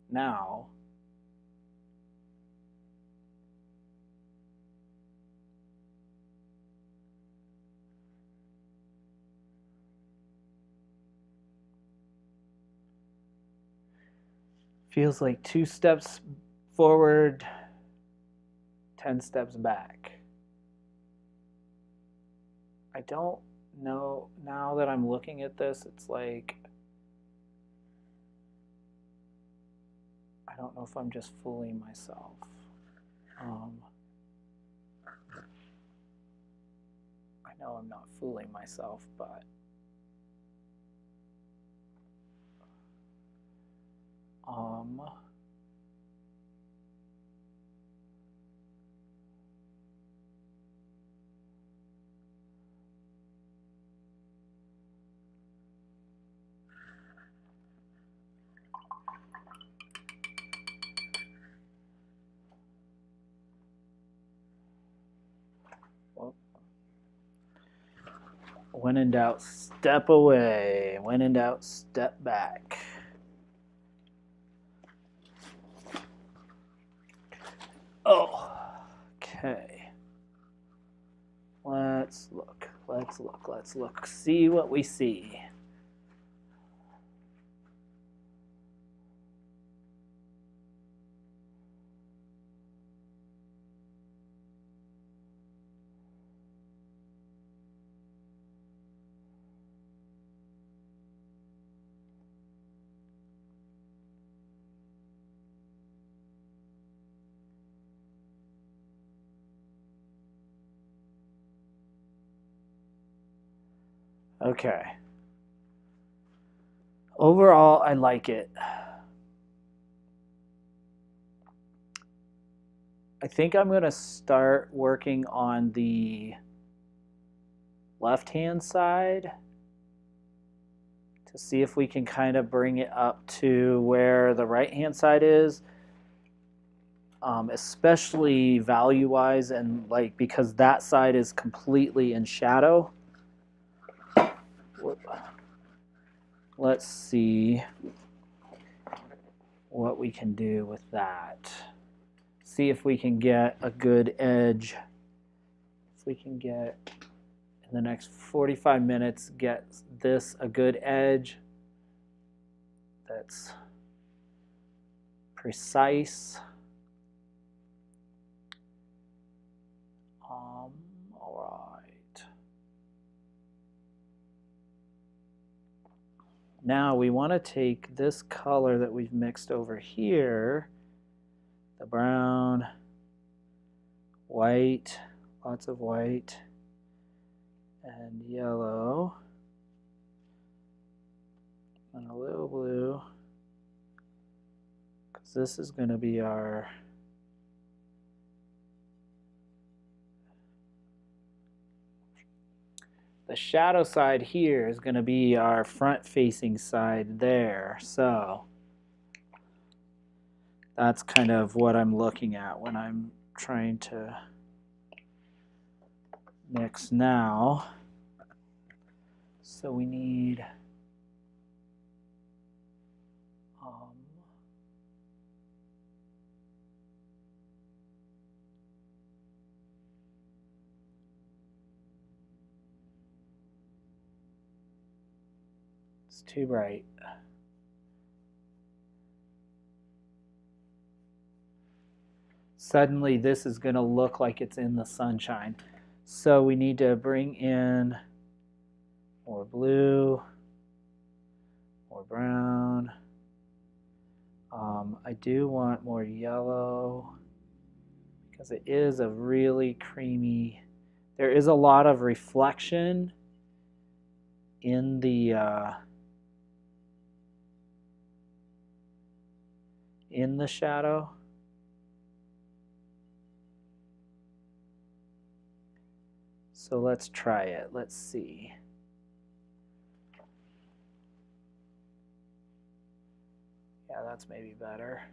Now, feels like 2 steps forward, 10 steps back. I don't know, now that I'm looking at this, it's like, I don't know if I'm just fooling myself. I know I'm not fooling myself, but when in doubt, step away. When in doubt, step back. Oh, okay. Let's look. Let's look. Let's look. See what we see. Okay. Overall, I like it. I think I'm going to start working on the left-hand side to see if we can kind of bring it up to where the right-hand side is, especially value-wise, and like because that side is completely in shadow. Let's see what we can do with that. See if we can get a good edge. If we can get, in the next 45 minutes, get this a good edge that's precise. All right. Now we want to take this color that we've mixed over here, the brown, white, lots of white, and yellow, and a little blue, because this is going to be our the shadow side here is going to be our front-facing side there. So that's kind of what I'm looking at when I'm trying to mix now. So we need it's too bright. Suddenly this is going to look like it's in the sunshine. So we need to bring in more blue, more brown. I do want more yellow because it is a really creamy, there is a lot of reflection in the shadow. So let's try it. Let's see. Yeah, that's maybe better.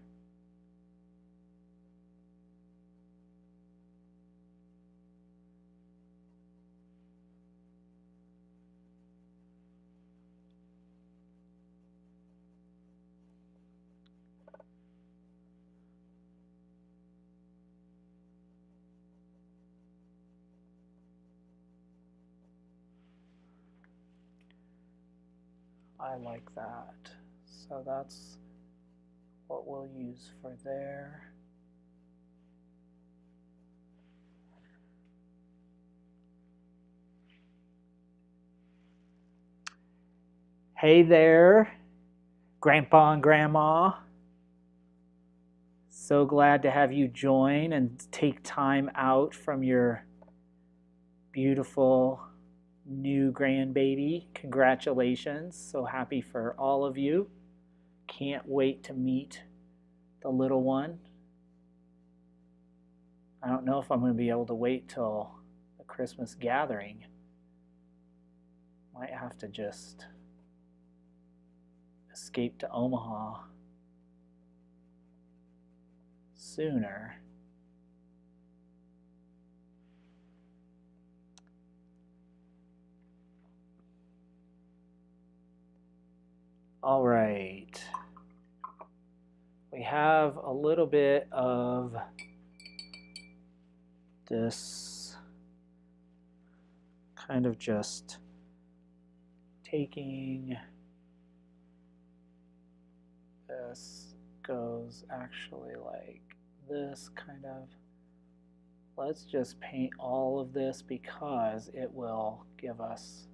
I like that. So that's what we'll use for there. Hey there, Grandpa and Grandma. So glad to have you join and take time out from your beautiful new grandbaby. Congratulations. So happy for all of you. Can't wait to meet the little one. I don't know if I'm going to be able to wait till the Christmas gathering. Might have to just escape to Omaha sooner. All right. We have a little bit of this kind of just taking this goes actually like this kind of. Let's just paint all of this because it will give us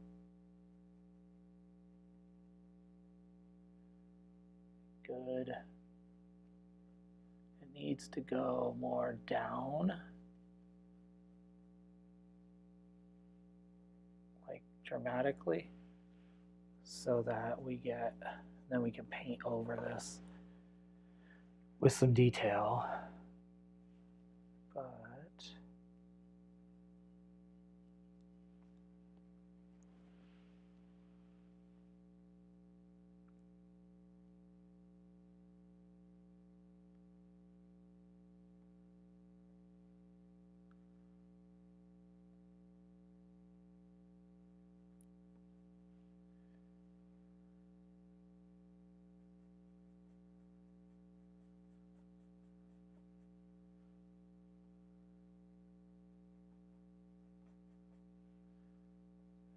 good. It needs to go more down, like dramatically, so that we get, then we can paint over this with some detail. But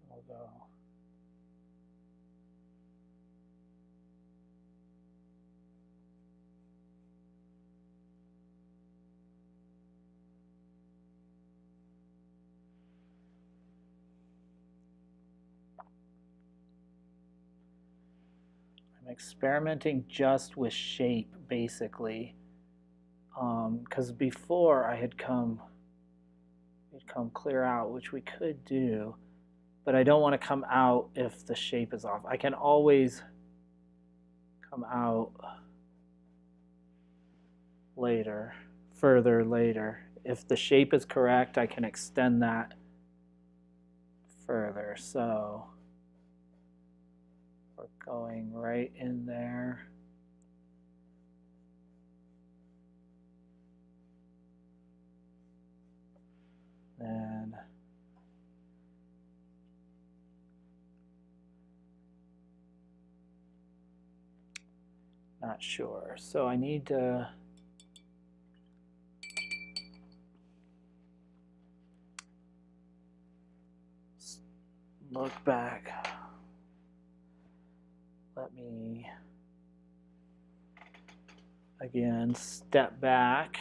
we'll go. I'm experimenting just with shape, basically, because before I had come clear out, which we could do, but I don't want to come out if the shape is off. I can always come out later, further later. If the shape is correct, I can extend that further. So we're going right in there. And not sure. So I need to look back. Let me again step back.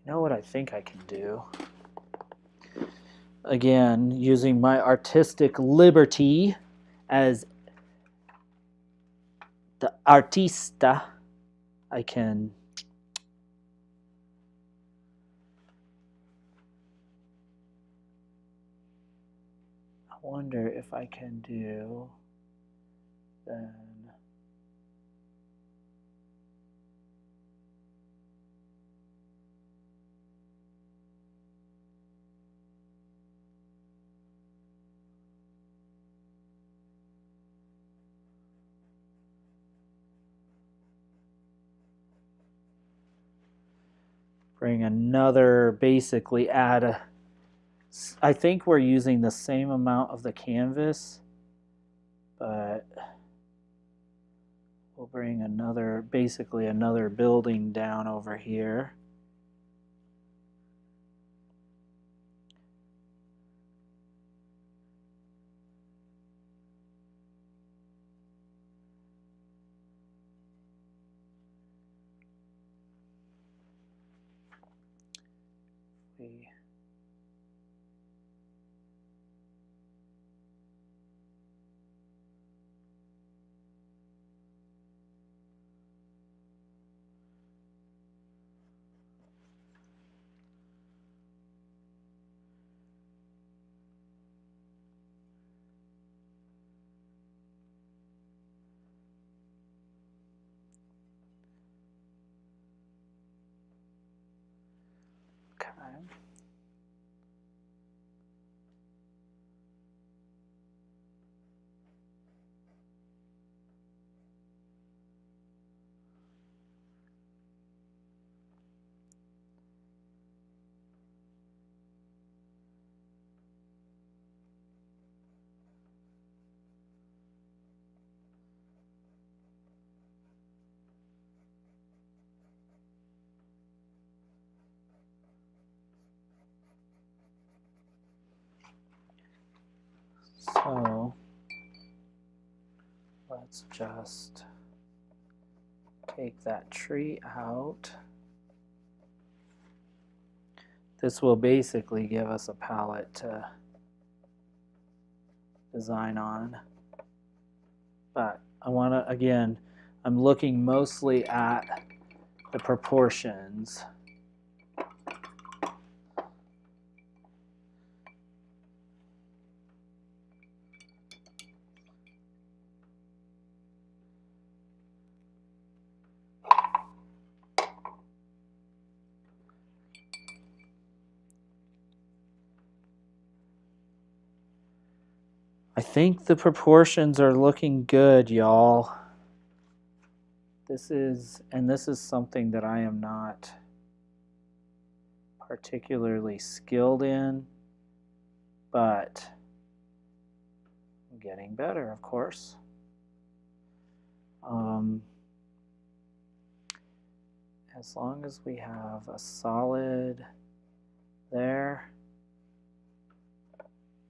You know what I think I can do? Again, using my artistic liberty as the artista, I can wonder if I can do then bring another, basically add a, I think we're using the same amount of the canvas, but we'll bring another, basically another building down over here. So let's just take that tree out. This will basically give us a palette to design on. But I want to, again, I'm looking mostly at the proportions. I think the proportions are looking good, y'all. This is something that I am not particularly skilled in, but I'm getting better, of course. As long as we have a solid there.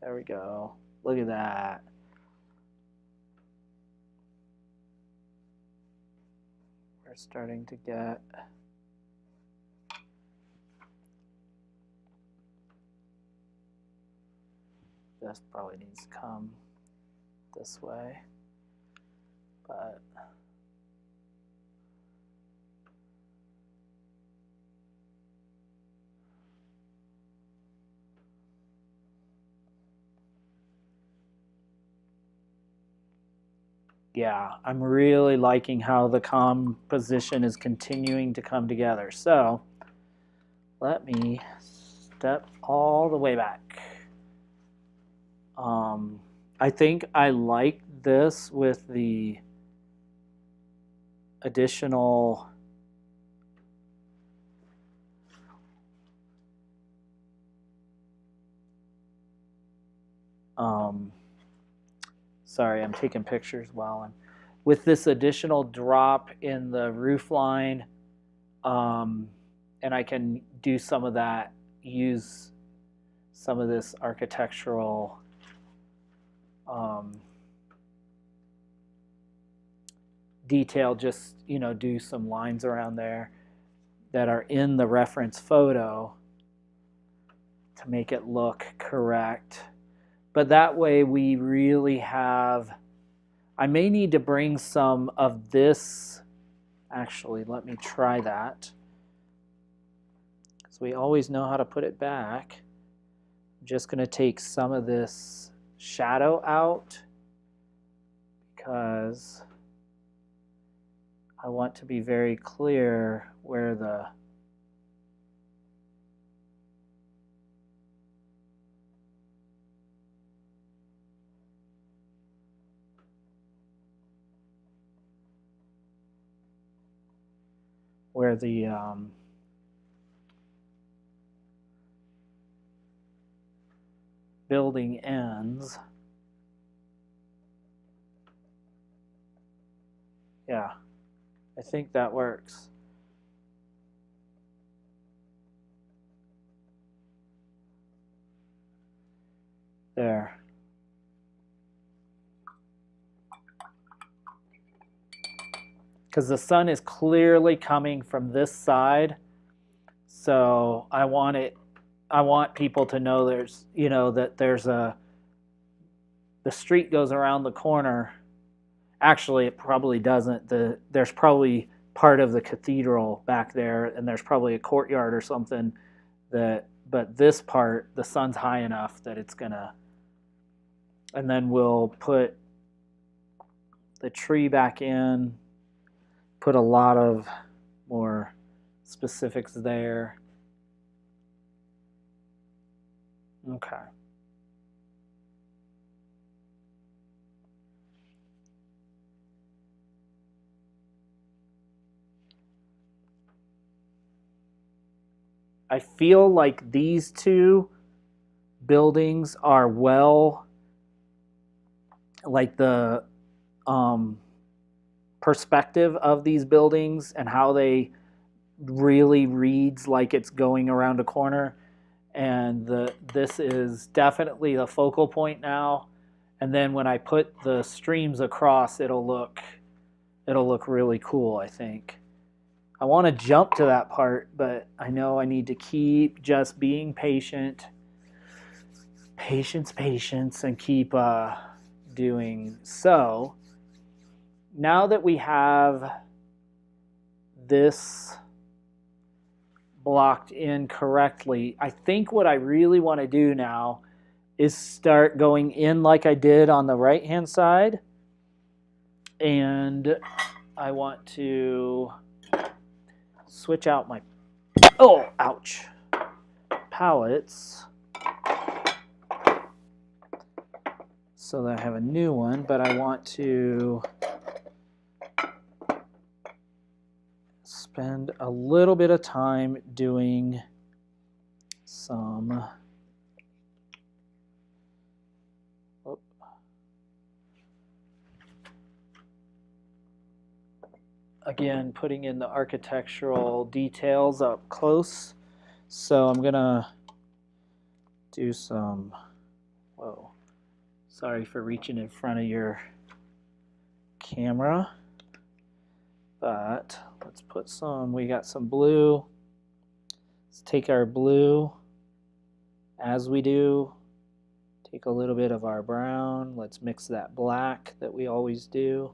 There we go. Look at that. We're starting to get this probably needs to come this way, but yeah, I'm really liking how the composition is continuing to come together. So let me step all the way back. I think I like this with the additional sorry, I'm taking pictures while I'm with this additional drop in the roof line, and I can do some of that, use some of this architectural detail, just, you know, do some lines around there that are in the reference photo to make it look correct. But that way we really have, I may need to bring some of this, actually let me try that, because we always know how to put it back. I'm just going to take some of this shadow out because I want to be very clear where the building ends. Yeah, I think that works. There. Because the sun is clearly coming from this side, so I want people to know there's, that there's the street goes around the corner. Actually, it probably doesn't. There's probably part of the cathedral back there, and there's probably a courtyard or something but this part, the sun's high enough that it's gonna, and then we'll put the tree back in, put a lot of more specifics there. Okay. I feel like these two buildings are like the perspective of these buildings and how they really reads like it's going around a corner. And this is definitely the focal point now. And then when I put the streams across, it'll look really cool, I think. I want to jump to that part, but I know I need to keep just being patient. Patience, and keep doing so. Now that we have this blocked in correctly, I think what I really want to do now is start going in like I did on the right hand side, and I want to switch out my ouch palettes so that I have a new one, but I want to spend a little bit of time doing some again, putting in the architectural details up close. So I'm gonna do some, whoa, sorry for reaching in front of your camera, but let's put some, we got some blue. Let's take our blue, as we do, take a little bit of our brown, let's mix that black that we always do.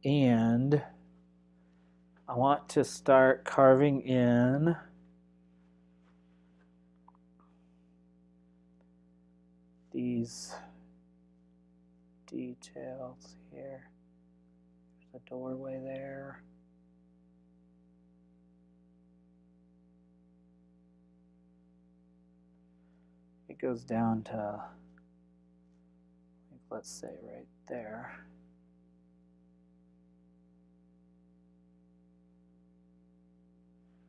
And I want to start carving in these details here. There's a doorway there. It goes down to, let's say right there.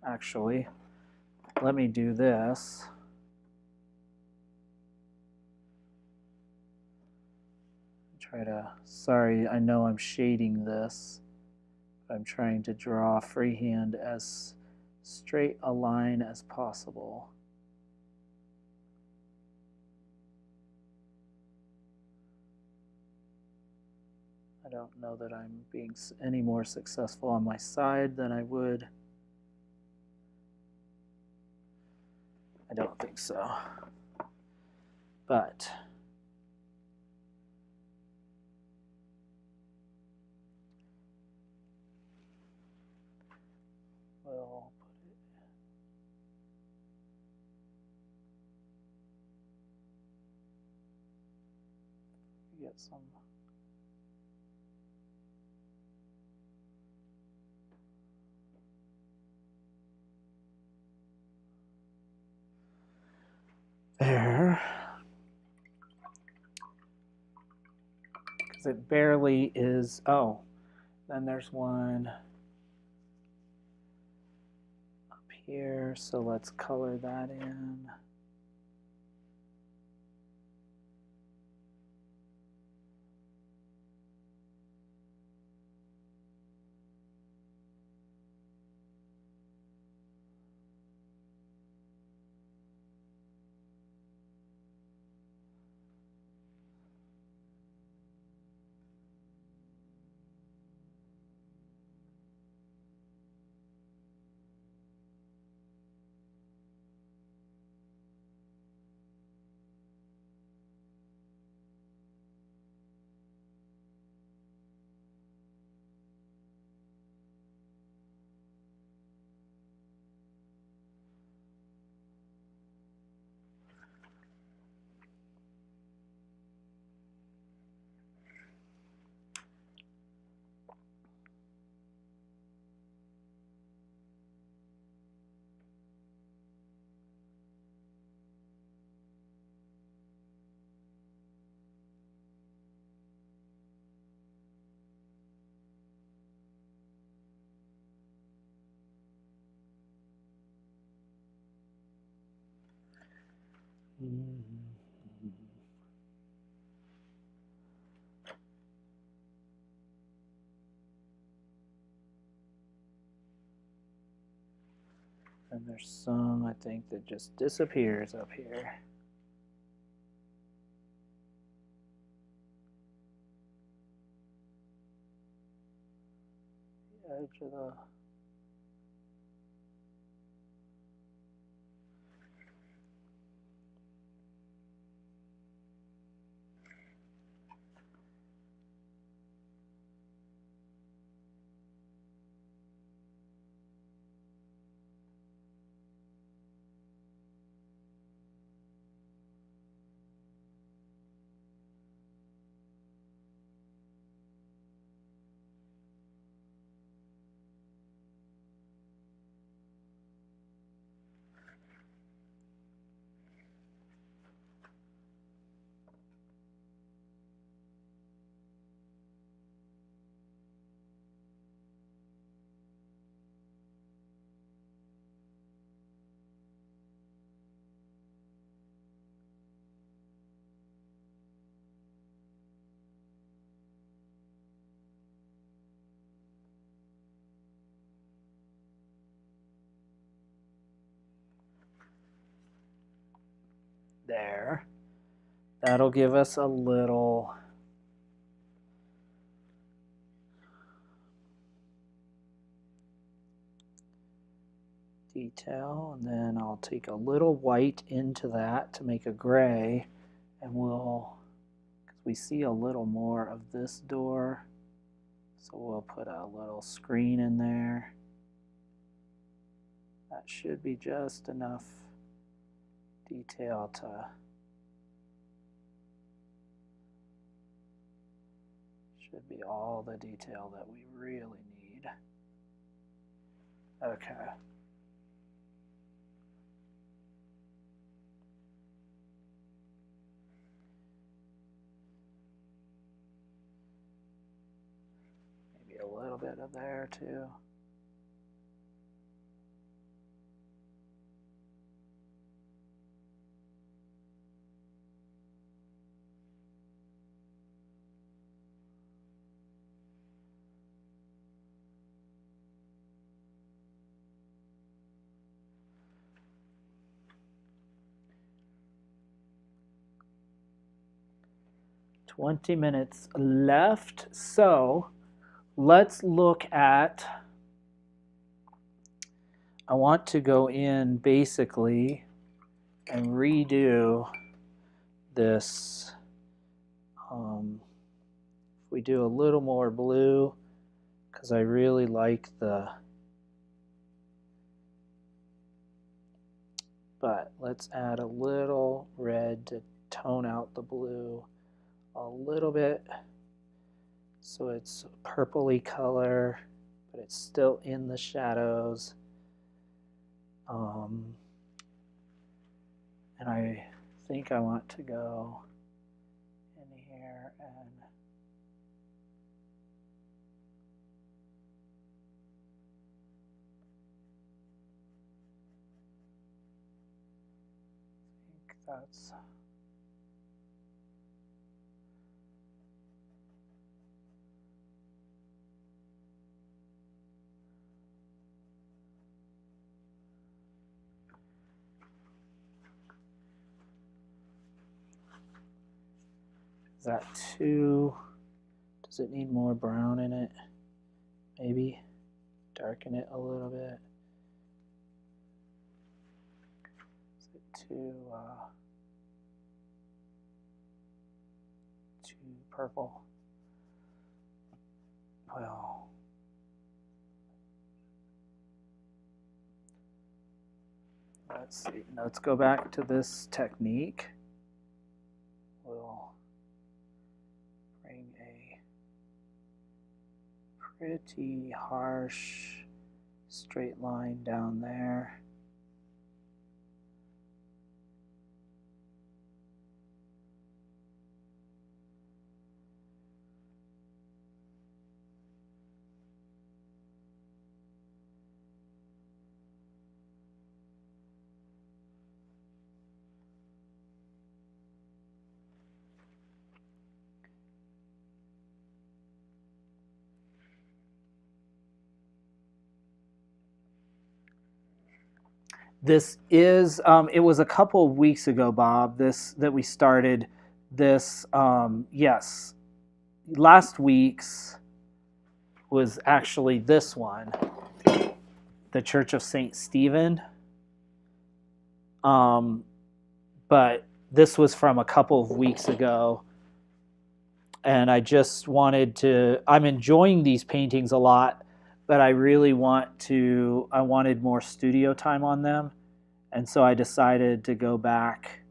Actually, let me do this. Sorry, I know I'm shading this. I'm trying to draw freehand as straight a line as possible. I don't know that I'm being any more successful on my side than I would. I don't think so. But we'll put it, get some. There. Because it barely is. Oh, then there's one up here. So let's color that in. And there's some, I think, that just disappears up here. The edge of the... There. That'll give us a little detail, and then I'll take a little white into that to make a gray, and we'll, because we see a little more of this door, so we'll put a little screen in there. That should be just enough detail to... should be all the detail that we really need. Okay. Maybe a little bit of there too. "20 minutes left, so let's look at, I want to go in basically and redo this. If we do a little more blue, because I really like the, but let's add a little red to tone out the blue a little bit, so it's purpley color, but it's still in the shadows. And I think I want to go in here and I think that's... Is that too... Does it need more brown in it? Maybe darken it a little bit. Is it too purple? Well, let's see. Let's go back to this technique. We'll bring a pretty harsh straight line down there. This is, it was a couple of weeks ago, Bob, that we started this. Yes, last week's was actually this one, the Church of St. Stephen. But this was from a couple of weeks ago. And I just wanted to, I'm enjoying these paintings a lot, but I really I wanted more studio time on them. And so I decided to go back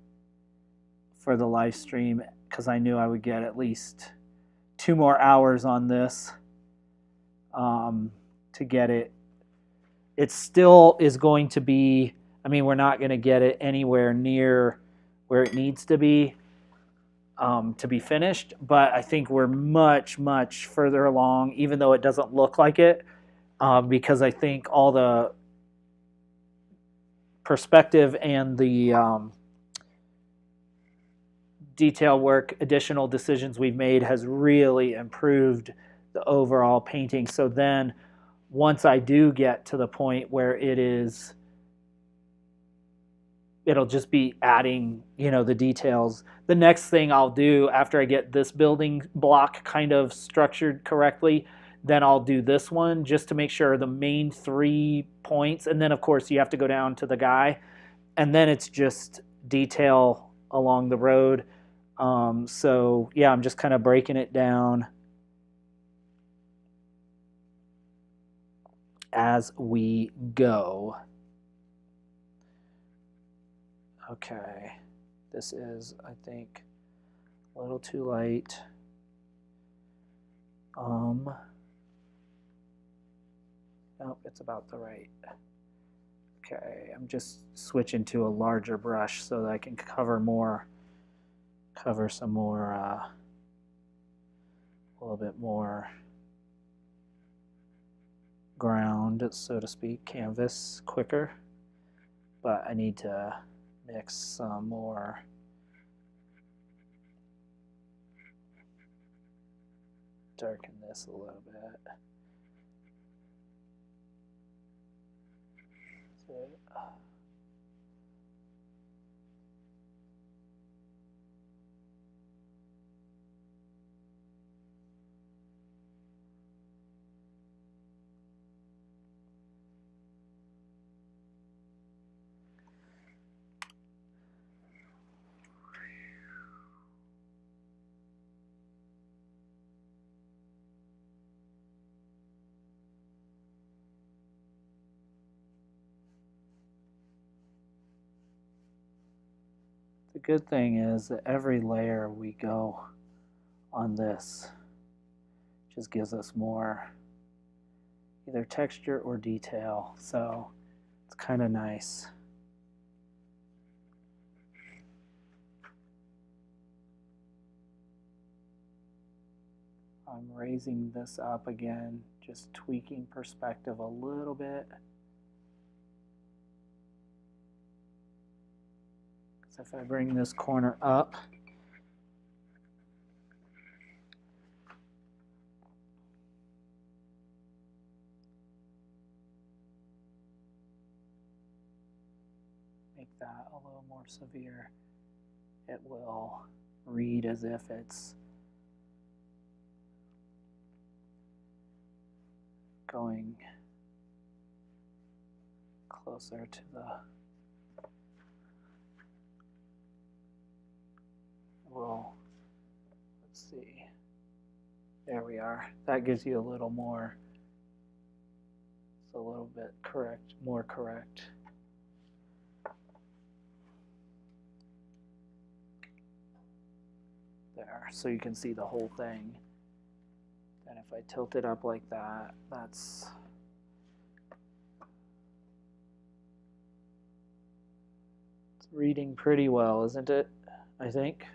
for the live stream because I knew I would get at least 2 more hours on this to get it. It still is going to be, I mean, we're not going to get it anywhere near where it needs to be finished, but I think we're much, much further along, even though it doesn't look like it, because I think all the perspective and the detail work, additional decisions we've made has really improved the overall painting. So then once I do get to the point where it'll just be adding, the details. The next thing I'll do after I get this building block kind of structured correctly, then I'll do this one just to make sure the main 3 points. And then of course you have to go down to the guy, and then it's just detail along the road. So yeah, I'm just kind of breaking it down as we go. Okay, this is, I think, a little too light. Nope, it's about the right. Okay, I'm just switching to a larger brush so that I can cover some more, a little bit more ground, so to speak, canvas quicker. But I need to mix some more darken this a little bit. So, the good thing is that every layer we go on this just gives us more either texture or detail, so it's kind of nice. I'm raising this up again, just tweaking perspective a little bit. So if I bring this corner up, make that a little more severe, it will read as if it's going closer to the let's see, there we are. That gives you a little more, it's a little bit correct, more correct. There, so you can see the whole thing. And if I tilt it up like that, that's it's reading pretty well, isn't it? I think.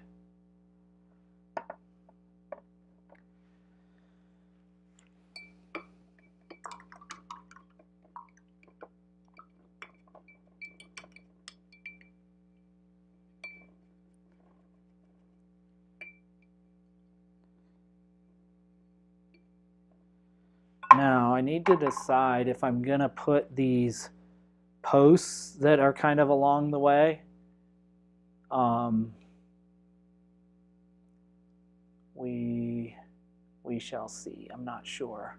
Now I need to decide if I'm gonna put these posts that are kind of along the way. We shall see. I'm not sure,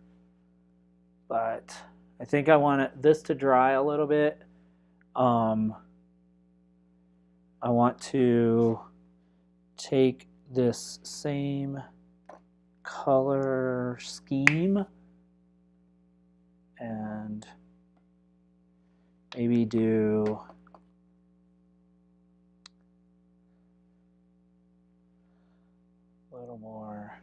but I think I want this to dry a little bit. I want to take this same color scheme and maybe do a little more.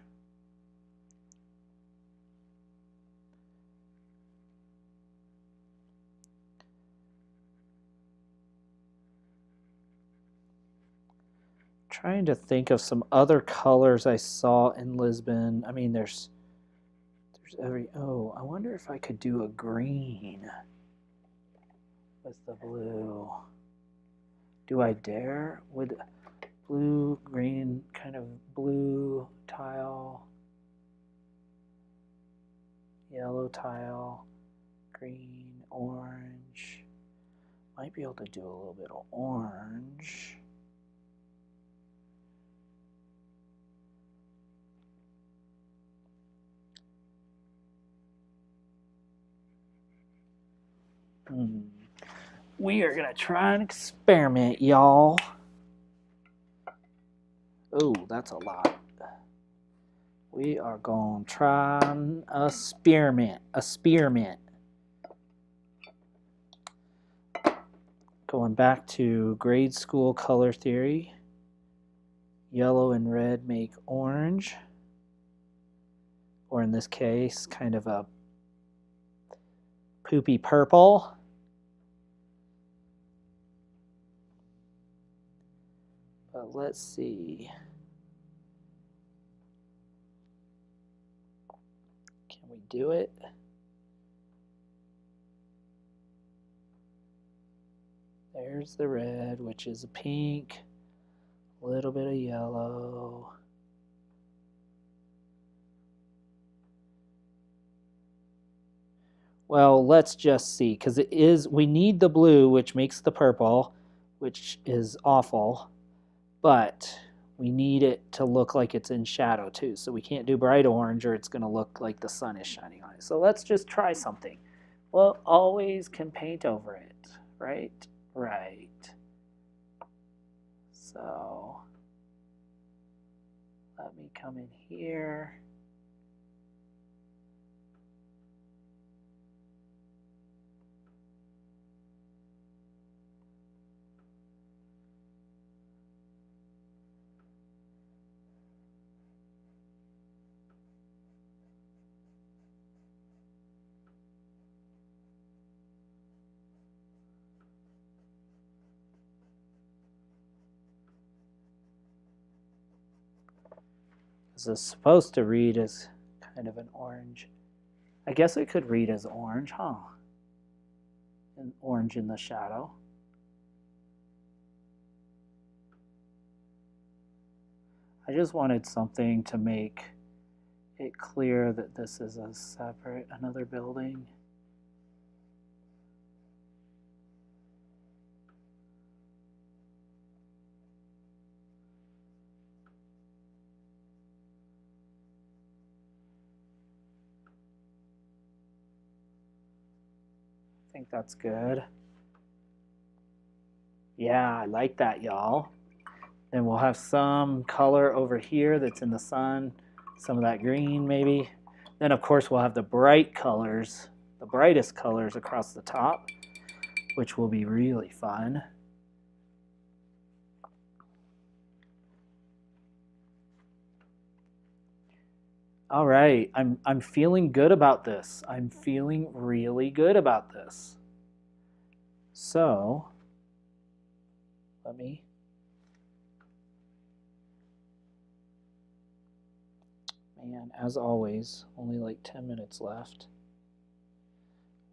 Trying to think of some other colors I saw in Lisbon. I mean, there's every, oh, I wonder if I could do a green with the blue. Do I dare? Would blue, green, kind of blue tile, yellow tile, green, orange. Might be able to do a little bit of orange. We are going to try and experiment, y'all. Oh, that's a lot. We are going to try a spearmint. Going back to grade school color theory. Yellow and red make orange. Or in this case, kind of a poopy purple. But let's see. Can we do it? There's the red, which is a pink, a little bit of yellow. Well, let's just see, because it is, we need the blue, which makes the purple, which is awful, but we need it to look like it's in shadow too. So we can't do bright orange or it's going to look like the sun is shining on it. So let's just try something. Well, always can paint over it, right? Right. So let me come in here. This is supposed to read as kind of an orange. I guess it could read as orange, huh? An orange in the shadow. I just wanted something to make it clear that this is a separate, another building. I think that's good. Yeah, I like that, y'all. Then we'll have some color over here that's in the sun, some of that green maybe. Then of course we'll have the bright colors, the brightest colors across the top, which will be really fun. All right, I'm feeling good about this. I'm feeling really good about this. So, let me man, as always, only like 10 minutes left.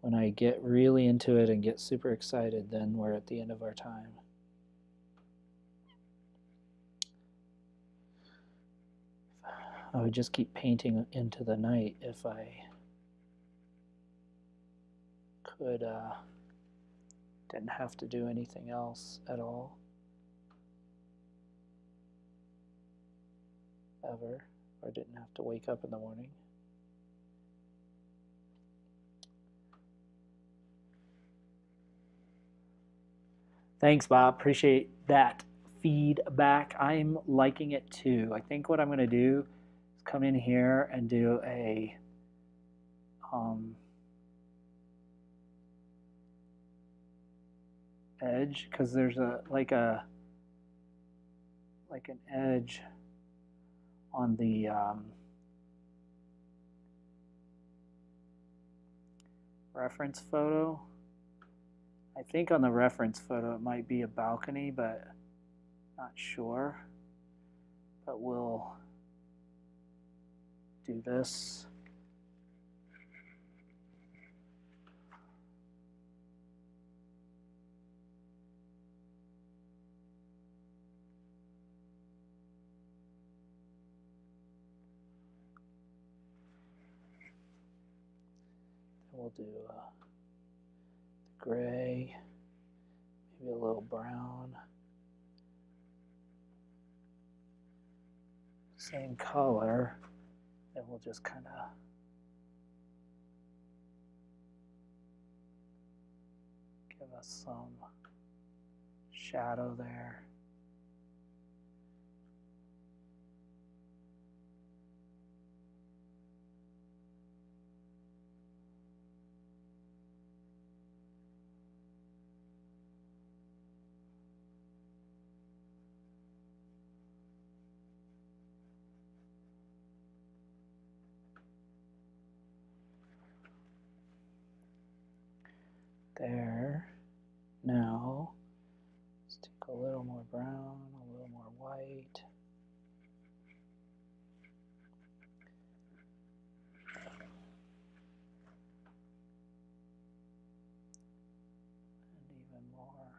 When I get really into it and get super excited, then we're at the end of our time. I would just keep painting into the night if I could Didn't have to do anything else at all. Ever. Or didn't have to wake up in the morning. Thanks, Bob. Appreciate that feedback. I'm liking it too. I think what I'm going to do is come in here and do a edge, because there's like an edge on the reference photo. I think on the reference photo it might be a balcony, but not sure. But we'll do this. We'll do the gray, maybe a little brown. Same color, and we'll just kind of give us some shadow there. There. Now, let's take a little more brown, a little more white. And even more.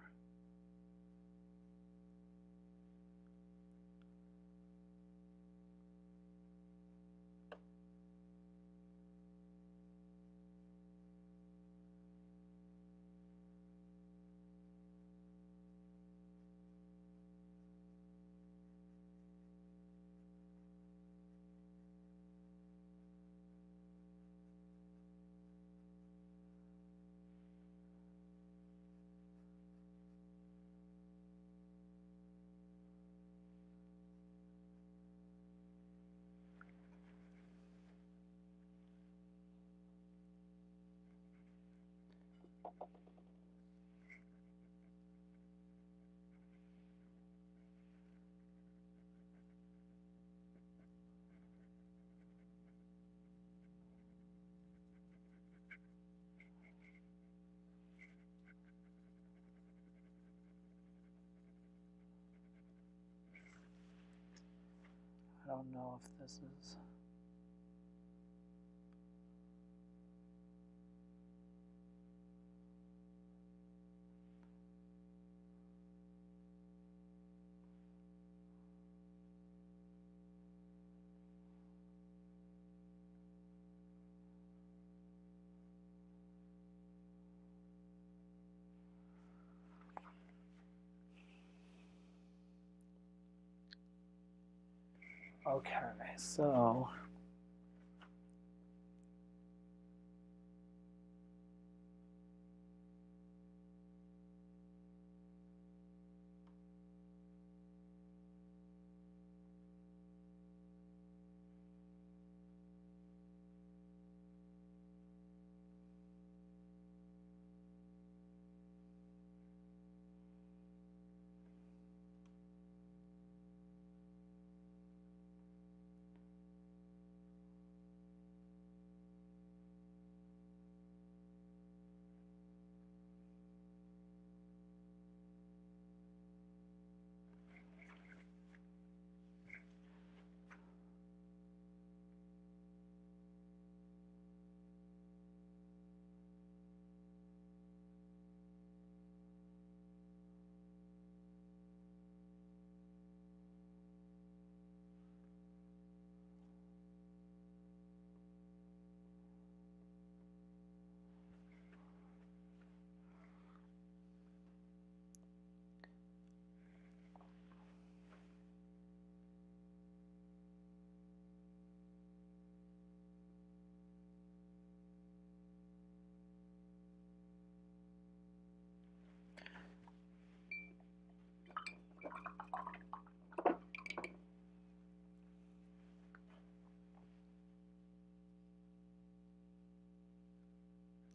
I don't know if this is... Okay, so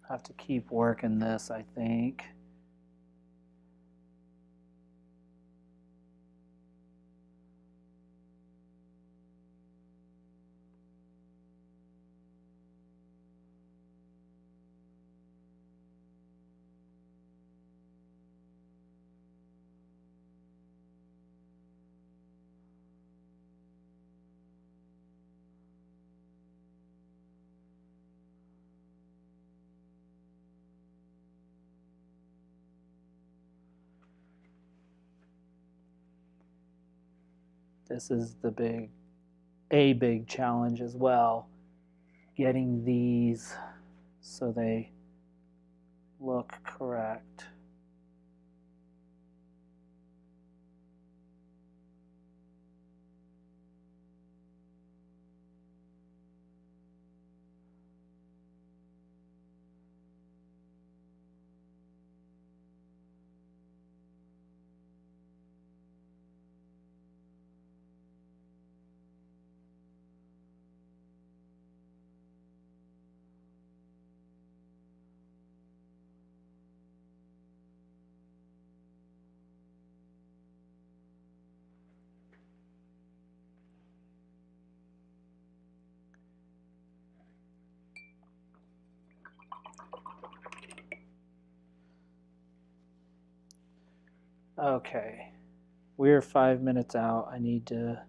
Have to keep working this, I think. This is a big challenge as well, getting these so they look correct. Okay, we're 5 minutes out. I need to,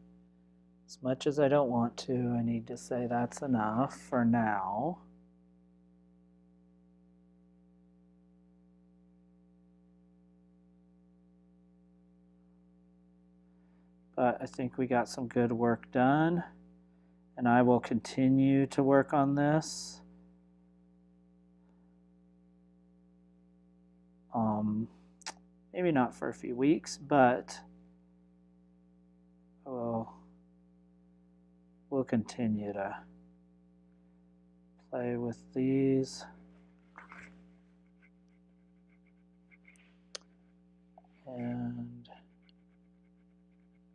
as much as I don't want to, I need to say that's enough for now. But I think we got some good work done, and I will continue to work on this. Maybe not for a few weeks, but we'll continue to play with these. And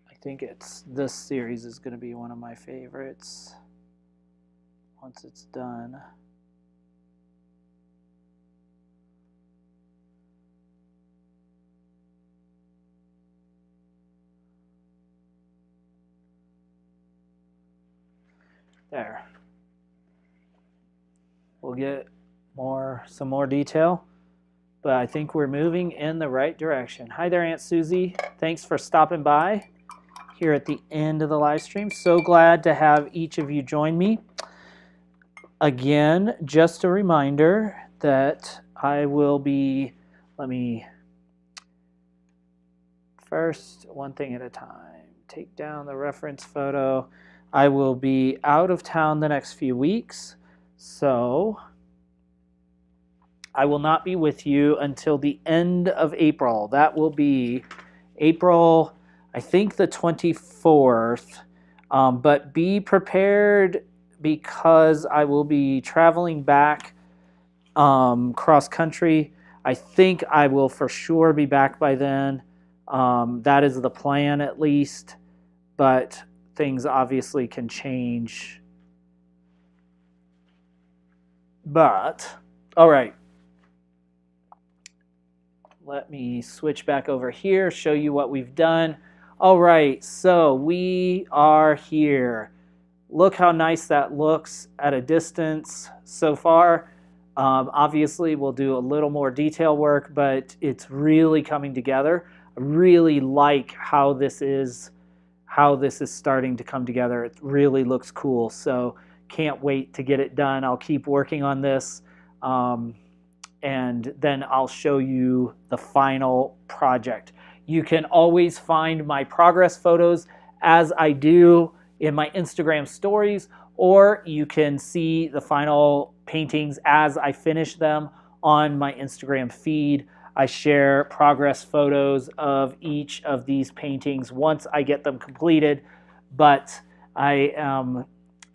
I think this series is going to be one of my favorites once it's done. There. We'll get some more detail, but I think we're moving in the right direction. Hi there, Aunt Susie. Thanks for stopping by here at the end of the live stream. So glad to have each of you join me. Again, just a reminder that I will be, first, one thing at a time, take down the reference photo. I will be out of town the next few weeks, so I will not be with you until the end of April. That will be April, I think the 24th, but be prepared because I will be traveling back cross country. I think I will for sure be back by then. That is the plan at least, but things obviously can change. But, all right. Let me switch back over here, show you what we've done. All right, so we are here. Look how nice that looks at a distance so far. Obviously, we'll do a little more detail work, but it's really coming together. I really like how this is starting to come together. It really looks cool, so can't wait to get it done. I'll keep working on this, and then I'll show you the final project. You can always find my progress photos as I do in my Instagram stories, or you can see the final paintings as I finish them on my Instagram feed. I share progress photos of each of these paintings once I get them completed, but I am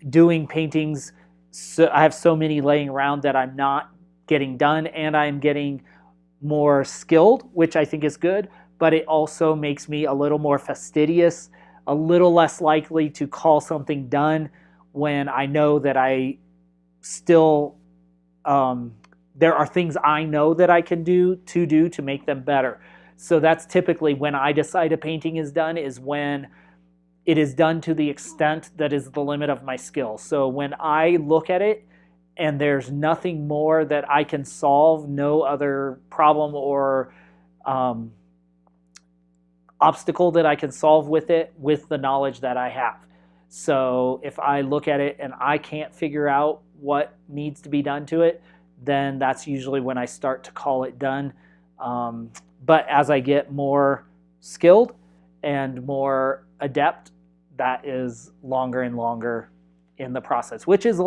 doing paintings, so I have so many laying around that I'm not getting done, and I'm getting more skilled, which I think is good, but it also makes me a little more fastidious, a little less likely to call something done when I know that I still there are things I know that I can do to make them better. So that's typically when I decide a painting is done, is when it is done to the extent that is the limit of my skill. So when I look at it and there's nothing more that I can solve, no other problem or obstacle that I can solve with it, with the knowledge that I have. So if I look at it and I can't figure out what needs to be done to it, then that's usually when I start to call it done. But as I get more skilled and more adept, that is longer and longer in the process, which is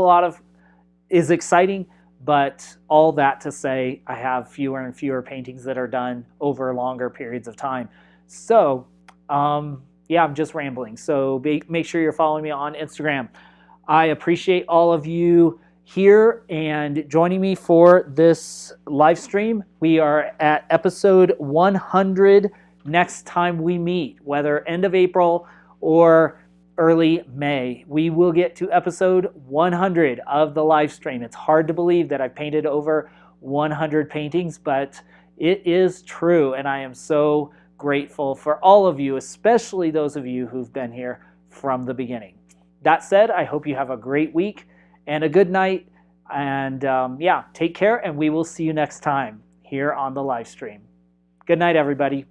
is exciting. But all that to say, I have fewer and fewer paintings that are done over longer periods of time. So yeah, I'm just rambling. So make sure you're following me on Instagram. I appreciate all of you here and joining me for this live stream. We are at episode 100 next time we meet, whether end of April or early May. We will get to episode 100 of the live stream. It's hard to believe that I've painted over 100 paintings, but it is true, and I am so grateful for all of you, especially those of you who've been here from the beginning. That said, I hope you have a great week and a good night, and yeah, take care, and we will see you next time here on the live stream. Good night, everybody.